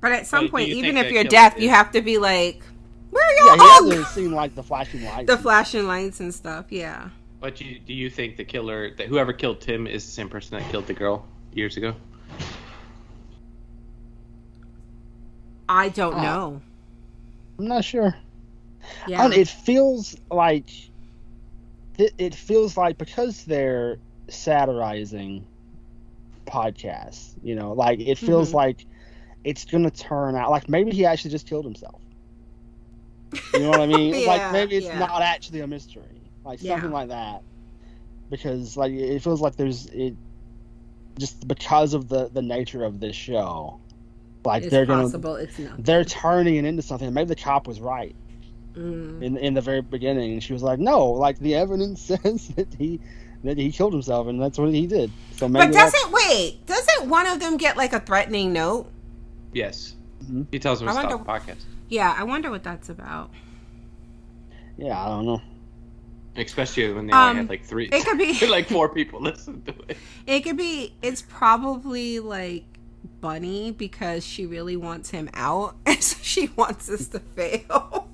But at some point, even if you're deaf, you have to be like, where are y'all? Yeah, he hasn't seen, like, the flashing lights. The flashing lights and stuff, yeah. But do you think the killer, that whoever killed Tim, is the same person that killed the girl years ago? I don't know. I'm not sure. Yeah. It feels like because they're satirizing podcasts, you know, like, it feels like it's gonna turn out like maybe he actually just killed himself. You know what I mean? Yeah, like, maybe it's not actually a mystery, like something like that, because, like, it feels like just because of the nature of this show, like, they're turning it into something. Maybe the cop was right in the very beginning, and she was like, no, like, the evidence says that he killed himself, and that's what he did. So maybe. But doesn't one of them get, like, a threatening note? Yes. Mm-hmm. He tells him to stop the podcast. Yeah, I wonder what that's about. Yeah, I don't know. Especially when they only had, like, 3. It could be like 4 people listen to it. It's probably, like, Bunny, because she really wants him out, and so she wants us to fail.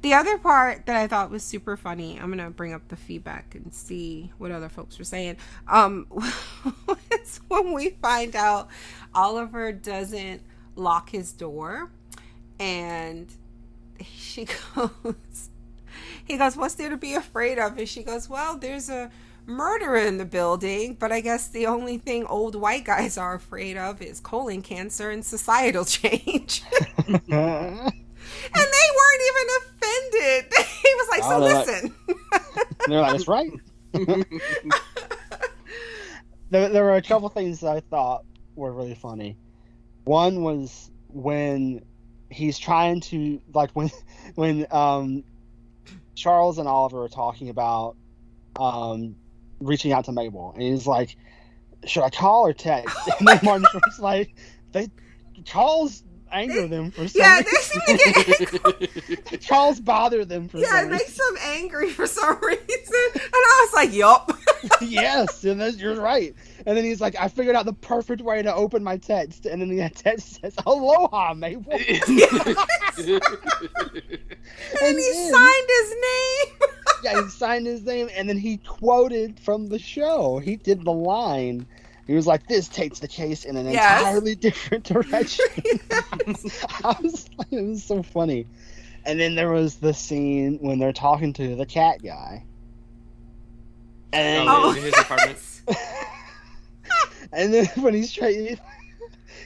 The other part that I thought was super funny, I'm gonna bring up the feedback and see what other folks were saying, was when we find out Oliver doesn't lock his door, and he goes, what's there to be afraid of? And she goes, well, there's a murder in the building, but I guess the only thing old white guys are afraid of is colon cancer and societal change. And they weren't even offended. He was like, so listen. They're like, that's right. There were a couple things that I thought were really funny. One was when he's trying to, like, when Charles and Oliver are talking about reaching out to Mabel, and he's like, should I call or text? And then Martin Short's like, calls anger them for some reason. They seem to get angry. Calls bother them for some reason. Yeah, it makes them angry for some reason. And I was like, yup. Yes, and you're right. And then he's like, I figured out the perfect way to open my text. And then the text says, aloha, Mabel. And he signed his name. Yeah, he signed his name, and then he quoted from the show. He did the line. He was like, this takes the case in an entirely different direction. I was like, it was so funny. And then there was the scene when they're talking to the cat guy. And his apartment. And then when he's trying,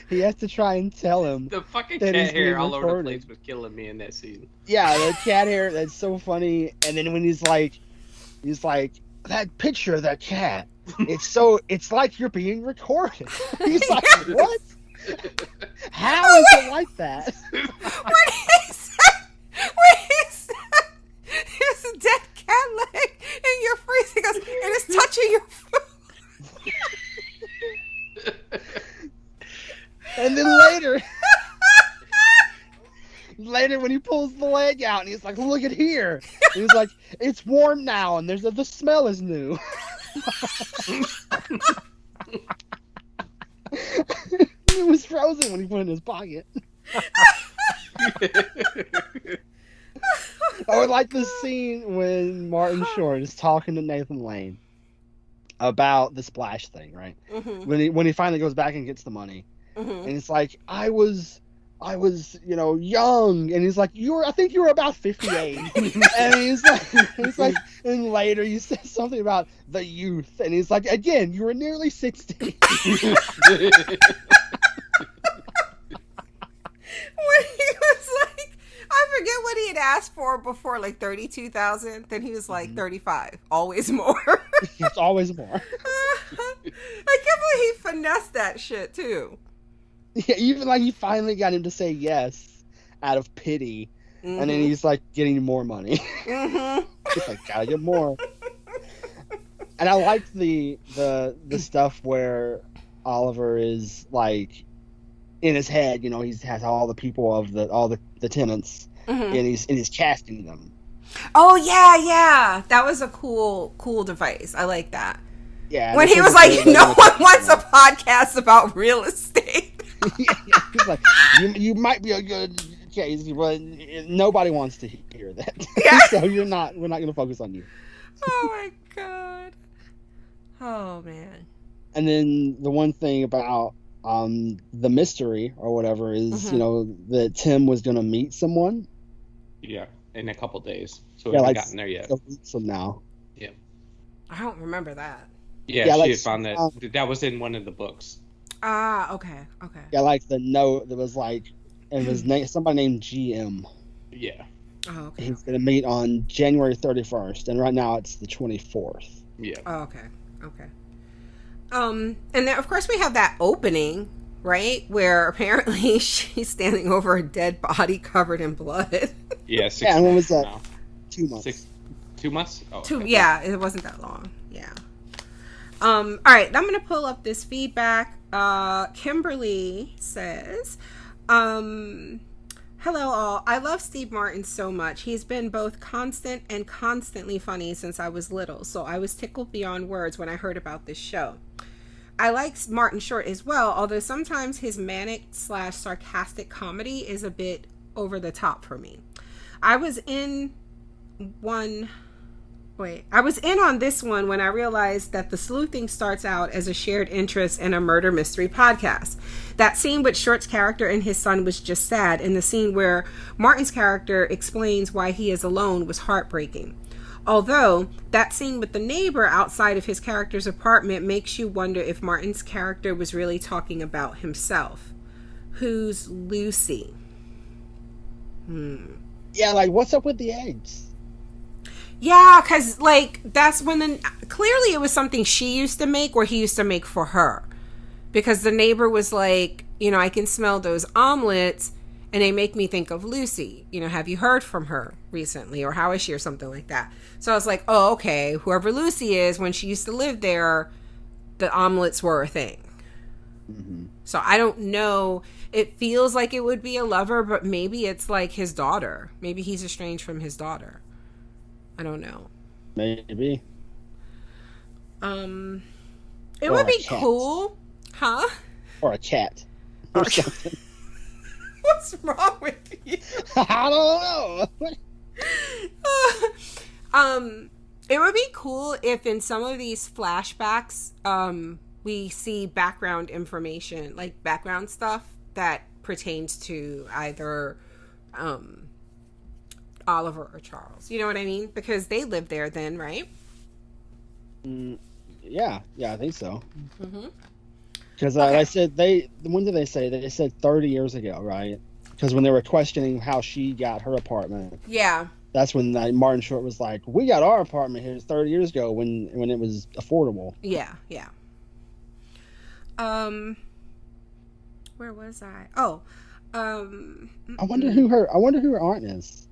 he has to try and tell him. The fucking cat hair all over the place was killing me in that scene. Yeah, the cat hair, that's so funny. And then when he's like, that picture of that cat, it's like you're being recorded. He's like, what? How is it like that? When he said, here's a dead cat leg in your freezer, he goes, and it's touching your food. And then later when he pulls the leg out and he's like, look at here. And he's like, it's warm now and the smell is new. It was frozen when he put it in his pocket. Or like the scene when Martin Short is talking to Nathan Lane about the splash thing, right? Mm-hmm. When he finally goes back and gets the money. Mm-hmm. And it's like, I was, young, and he's like, I think you were about 58. And he's like, and later you said something about the youth, and he's like, again, you were nearly 60. When he was like, I forget what he had asked for before, like 32,000. Then he was like 35, always more. It's always more. I can't believe he finessed that shit too. Yeah, even like he finally got him to say yes out of pity, and then he's like getting more money. Mm-hmm. He's like, gotta get more. And I liked the stuff where Oliver is like in his head, he has all the people of all the tenants, and he's casting them. Oh yeah, that was a cool device. I like that. Yeah, when he was like, no one wants a podcast about real estate. Yeah, he's like, you might be a good case, but nobody wants to hear that. Yeah. So we're not going to focus on you. Oh my god. Oh man. And then the one thing about the mystery or whatever is, that Tim was going to meet someone. Yeah, in a couple days. So we haven't gotten there yet. A week from now. Yeah. I don't remember that. Yeah, she had found that. That was in one of the books. Ah, okay. Yeah, like the note that was like, it was somebody named GM. Yeah. Oh, okay. He's going to meet on January 31st, and right now it's the 24th. Yeah. Oh, okay. And then, of course, we have that opening, right? Where apparently she's standing over a dead body covered in blood. Yeah, and when was that? 2 months. 2 months? Oh, okay. Yeah, it wasn't that long. Yeah. All right, I'm going to pull up this feedback. Kimberly says, hello all. I love Steve Martin so much. He's been both constant and constantly funny since I was little, so I was tickled beyond words when I heard about this show. I like Martin Short as well, although sometimes his manic/sarcastic comedy is a bit over the top for me. I was in on this one when I realized that the sleuthing starts out as a shared interest in a murder mystery podcast. That scene with Short's character and his son was just sad, and the scene where Martin's character explains why he is alone was heartbreaking. Although, that scene with the neighbor outside of his character's apartment makes you wonder if Martin's character was really talking about himself. Who's Lucy? Yeah, like, what's up with the eggs? Yeah, because, like, that's when clearly it was something she used to make or he used to make for her. Because the neighbor was like, I can smell those omelets and they make me think of Lucy. Have you heard from her recently, or how is she, or something like that? So I was like, oh, okay, whoever Lucy is, when she used to live there, the omelets were a thing. Mm-hmm. So I don't know. It feels like it would be a lover, but maybe it's like his daughter. Maybe he's estranged from his daughter. I don't know. Maybe. It would be cool. Huh? Or a cat. Or something. What's wrong with you? I don't know. It would be cool if in some of these flashbacks, we see background information, like background stuff that pertains to either Oliver or Charles. You know what I mean? Because they lived there then, right? Yeah, I think so. Mm-hmm. Because I said when did they say? They said 30 years ago, right? Because when they were questioning how she got her apartment. Yeah. That's when Martin Short was like, we got our apartment here 30 years ago when it was affordable. Yeah. Where was I? Oh. I wonder who her aunt is.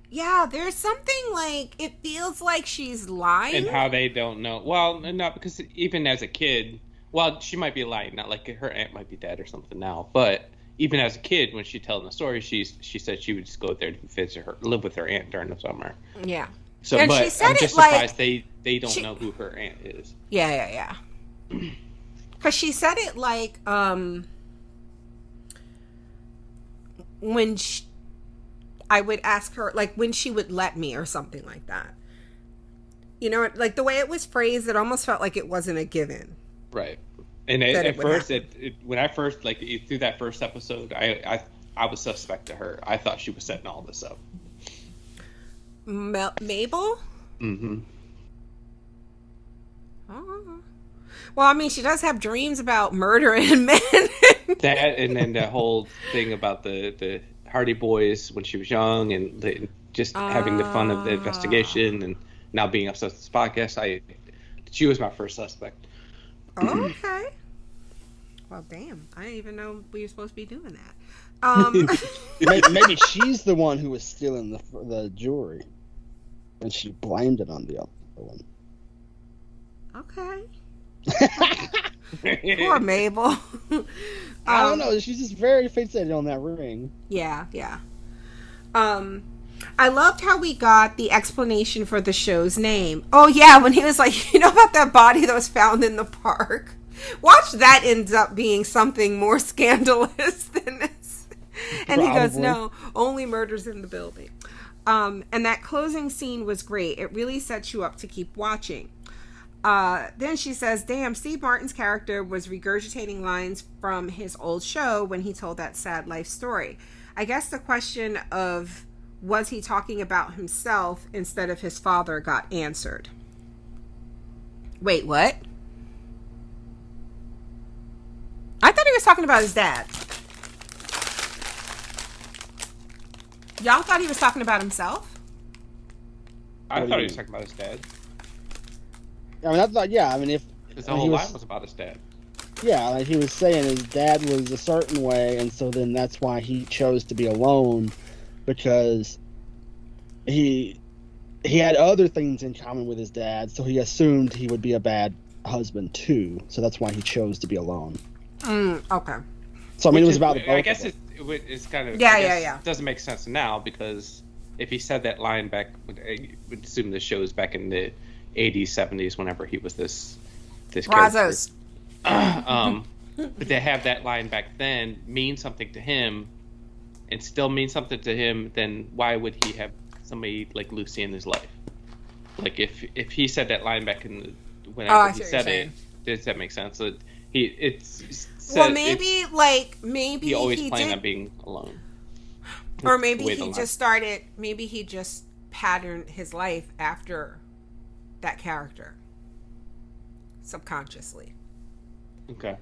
Yeah, there's something like, it feels like she's lying. And how they don't know. Well, not because even as a kid, well, she might be lying. Not like her aunt might be dead or something now. But even as a kid, when she's telling the story, she said she would just go there to visit her, live with her aunt during the summer. Yeah. So, and but she said I'm just surprised they don't know who her aunt is. Yeah. Because she said it like, when I would ask her, like, when she would let me or something like that. Like the way it was phrased, it almost felt like it wasn't a given. Right. And at first, when I first, like, through that first episode, I was suspect to her. I thought she was setting all this up. Mabel? Mm-hmm. Oh. Well, I mean, she does have dreams about murdering men. That, and then the whole thing about the Hardy Boys when she was young, and just having the fun of the investigation, and now being obsessed with this podcast. She was my first suspect. Okay. Well, damn. I didn't even know we were supposed to be doing that. Maybe she's the one who was stealing the jewelry, and she blamed it on the other one. Okay. Poor Mabel. I don't know. She's just very fixated on that ring. Yeah. I loved how we got the explanation for the show's name. Oh, yeah, when he was like, about that body that was found in the park? Watch that ends up being something more scandalous than this. And Probably. He goes, no, only murders in the building. And that closing scene was great. It really sets you up to keep watching. Then she says, damn, Steve Martin's character was regurgitating lines from his old show when he told that sad life story. I guess the question of was he talking about himself instead of his father got answered. Wait, what? I thought he was talking about his dad. Y'all thought he was talking about himself? I thought he was talking about his dad. I mean, I thought, yeah. I mean, if his whole life was about his dad. Yeah, like he was saying, his dad was a certain way, and so then that's why he chose to be alone, because he had other things in common with his dad, so he assumed he would be a bad husband too. So that's why he chose to be alone. Okay. So I mean, it was about the both. I guess it's kind of yeah. It doesn't make sense now, because if he said that line back, I would assume the show's back in the 80s, 70s, whenever he was this Brazos. But to have that line back then mean something to him, and still mean something to him, then why would he have somebody like Lucy in his life? Like if he said that line back in whenever he said it, does that make sense? So maybe he always planned on being alone. Or maybe he just started. Maybe he just pattern his life after that character subconsciously. Okay.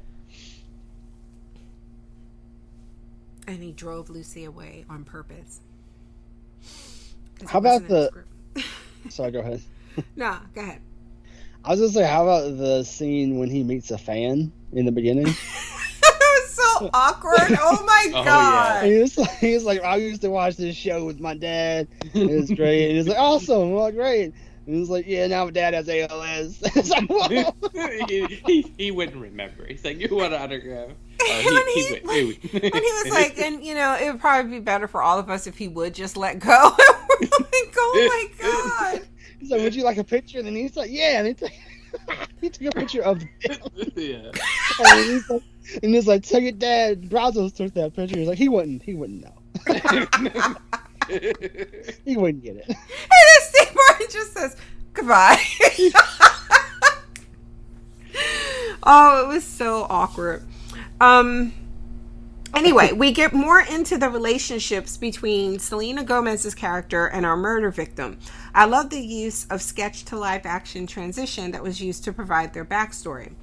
And he drove Lucy away on purpose. How about the... Sorry, go ahead. No, go ahead. I was going to say, how about the scene when he meets a fan in the beginning? It was so awkward. Oh my God. Yeah. He was like, I used to watch this show with my dad. It was great. And he was like, awesome. Well, great. And he was like, yeah, now my dad has ALS. It's like, whoa. he wouldn't remember. He's like, you want an autograph? When he was like, and you know, it would probably be better for all of us if he would just let go. We're like, oh my God. He's like, would you like a picture? And then he's like, yeah. And he took a picture of him. Yeah. And he's like, tell your dad Brazos took that picture. He's like, he wouldn't know. He wouldn't get it. And then Steve Martin just says, goodbye. Oh, it was so awkward. Anyway, we get more into the relationships between Selena Gomez's character and our murder victim. I love the use of sketch to live action transition that was used to provide their backstory.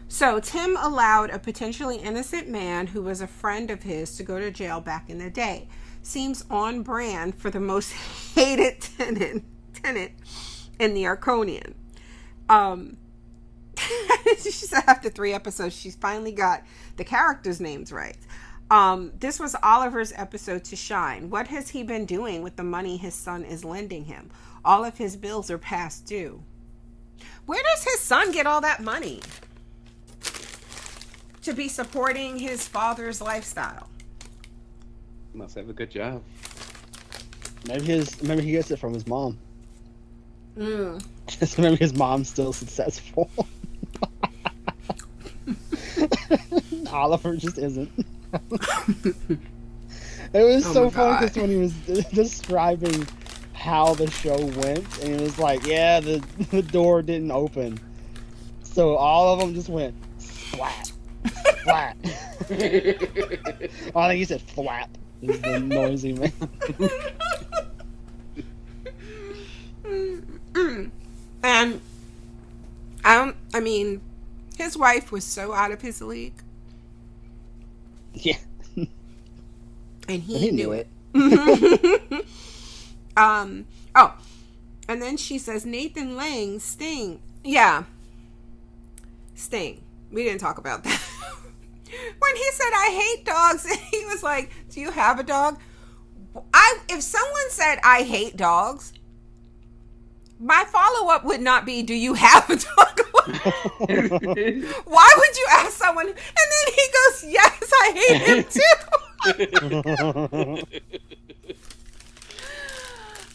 So Tim allowed a potentially innocent man who was a friend of his to go to jail back in the day. Seems on brand for the most hated tenant in the Arconian. She said after 3 episodes, she's finally got the characters' names right. This was Oliver's episode to shine. What has he been doing with the money his son is lending him? All of his bills are past due. Where does his son get all that money to be supporting his father's lifestyle? Must have a good job. Maybe he gets it from his mom. Mm. Maybe his mom's still successful. Oliver just isn't. It was so funny because when he was describing how the show went, and it was like, yeah, the door didn't open, so all of them just went flat. I think he said flap. Is the noisy man. And I mean, his wife was so out of his league. Yeah. And he knew it. And then she says Nathan Lang, Sting. Yeah. Sting. We didn't talk about that. When he said, I hate dogs, and he was like, do you have a dog? If someone said, I hate dogs, my follow-up would not be, do you have a dog? Why would you ask someone? And then he goes, yes, I hate him too.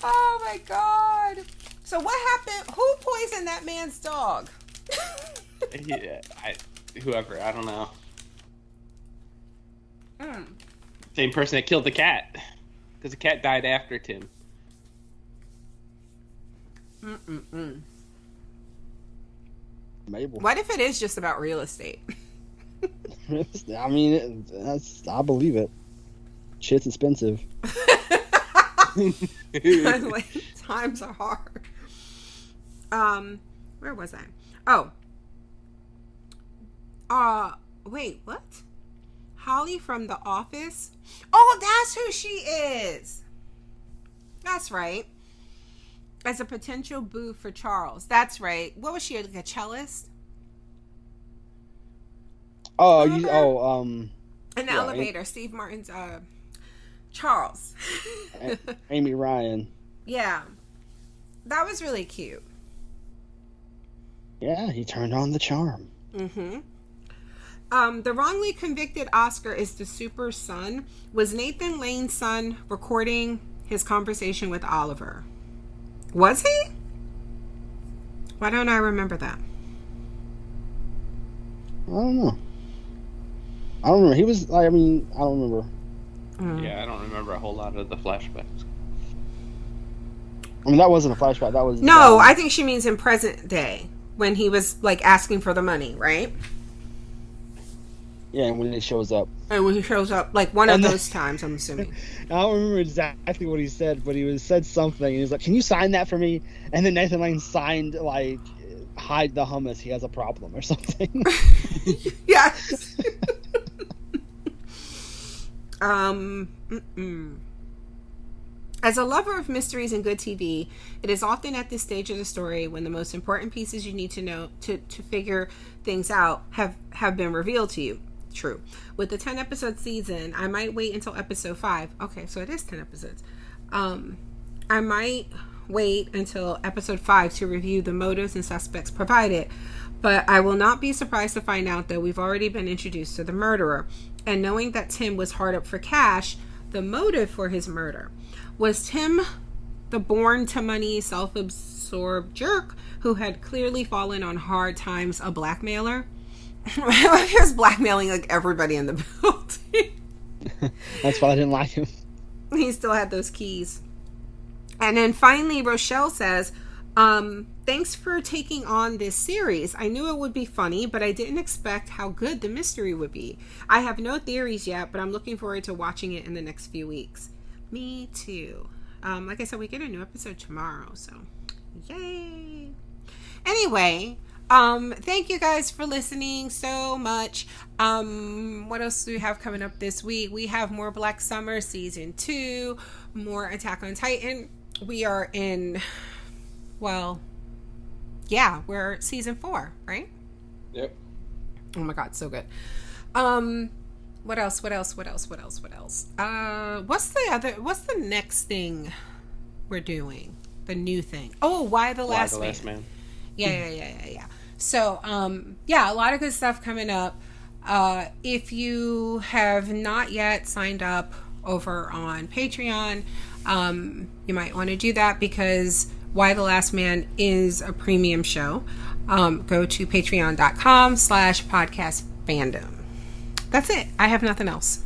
Oh my God. So what happened? Who poisoned that man's dog? Yeah, whoever, I don't know. Same person that killed the cat. Because the cat died after Tim. Mabel. What if it is just about real estate? I mean, I believe it. Shit's expensive. Like, times are hard. Where was I? Wait, what? Holly from The Office? Oh, that's who she is. That's right. As a potential boo for Charles. That's right. What was she, like a cellist? In the elevator, Steve Martin's Charles. Amy Ryan. Yeah. That was really cute. Yeah, he turned on the charm. Mm-hmm. The wrongly convicted Oscar is the super son. Was Nathan Lane's son recording his conversation with Oliver? Was he? Why don't I remember that? I don't know. I don't remember. He was, I don't remember. Yeah, I don't remember a whole lot of the flashbacks. I mean, that wasn't a flashback. That was... No, I think she means in present day. When he was, like, asking for the money, right? Yeah, when it shows up. And when he shows up, like one of those times, I'm assuming. I don't remember exactly what he said, but he said something. He was like, "Can you sign that for me?" And then Nathan Lane signed like, "Hide the hummus. He has a problem" or something. Yes. As a lover of mysteries and good TV, it is often at this stage of the story when the most important pieces you need to know to figure things out have been revealed to you. True. With the 10 episode season, I might wait until episode 5. Okay, so it is 10 episodes. I might wait until episode 5 to review the motives and suspects provided, but I will not be surprised to find out that we've already been introduced to the murderer. And knowing that Tim was hard up for cash, the motive for his murder. Was Tim the born-to-money, self-absorbed jerk who had clearly fallen on hard times a blackmailer? He was blackmailing like everybody in the building. That's why I didn't like him. He still had those keys. And then finally, Rochelle says, thanks for taking on this series. I knew it would be funny, but I didn't expect how good the mystery would be. I have no theories yet, but I'm looking forward to watching it in the next few weeks. Me too. Like I said, we get a new episode tomorrow, so yay. Anyway, thank you guys for listening so much. What else do we have coming up this week? We have more Black Summer season 2, more Attack on Titan. We are in, well, yeah, we're season 4, right? Yep. Oh my God, so good. What else? What's the next thing we're doing? The new thing. Oh, Why the Last Man. Yeah. So, yeah, a lot of good stuff coming up. If you have not yet signed up over on Patreon, you might want to do that because Why the Last Man is a premium show. Go to patreon.com/podcastfandom. That's it. I have nothing else.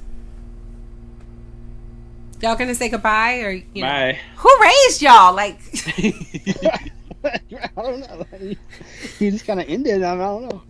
Y'all gonna say goodbye or you know? Bye. Who raised y'all? Like I don't know. You just kind of ended. I don't know.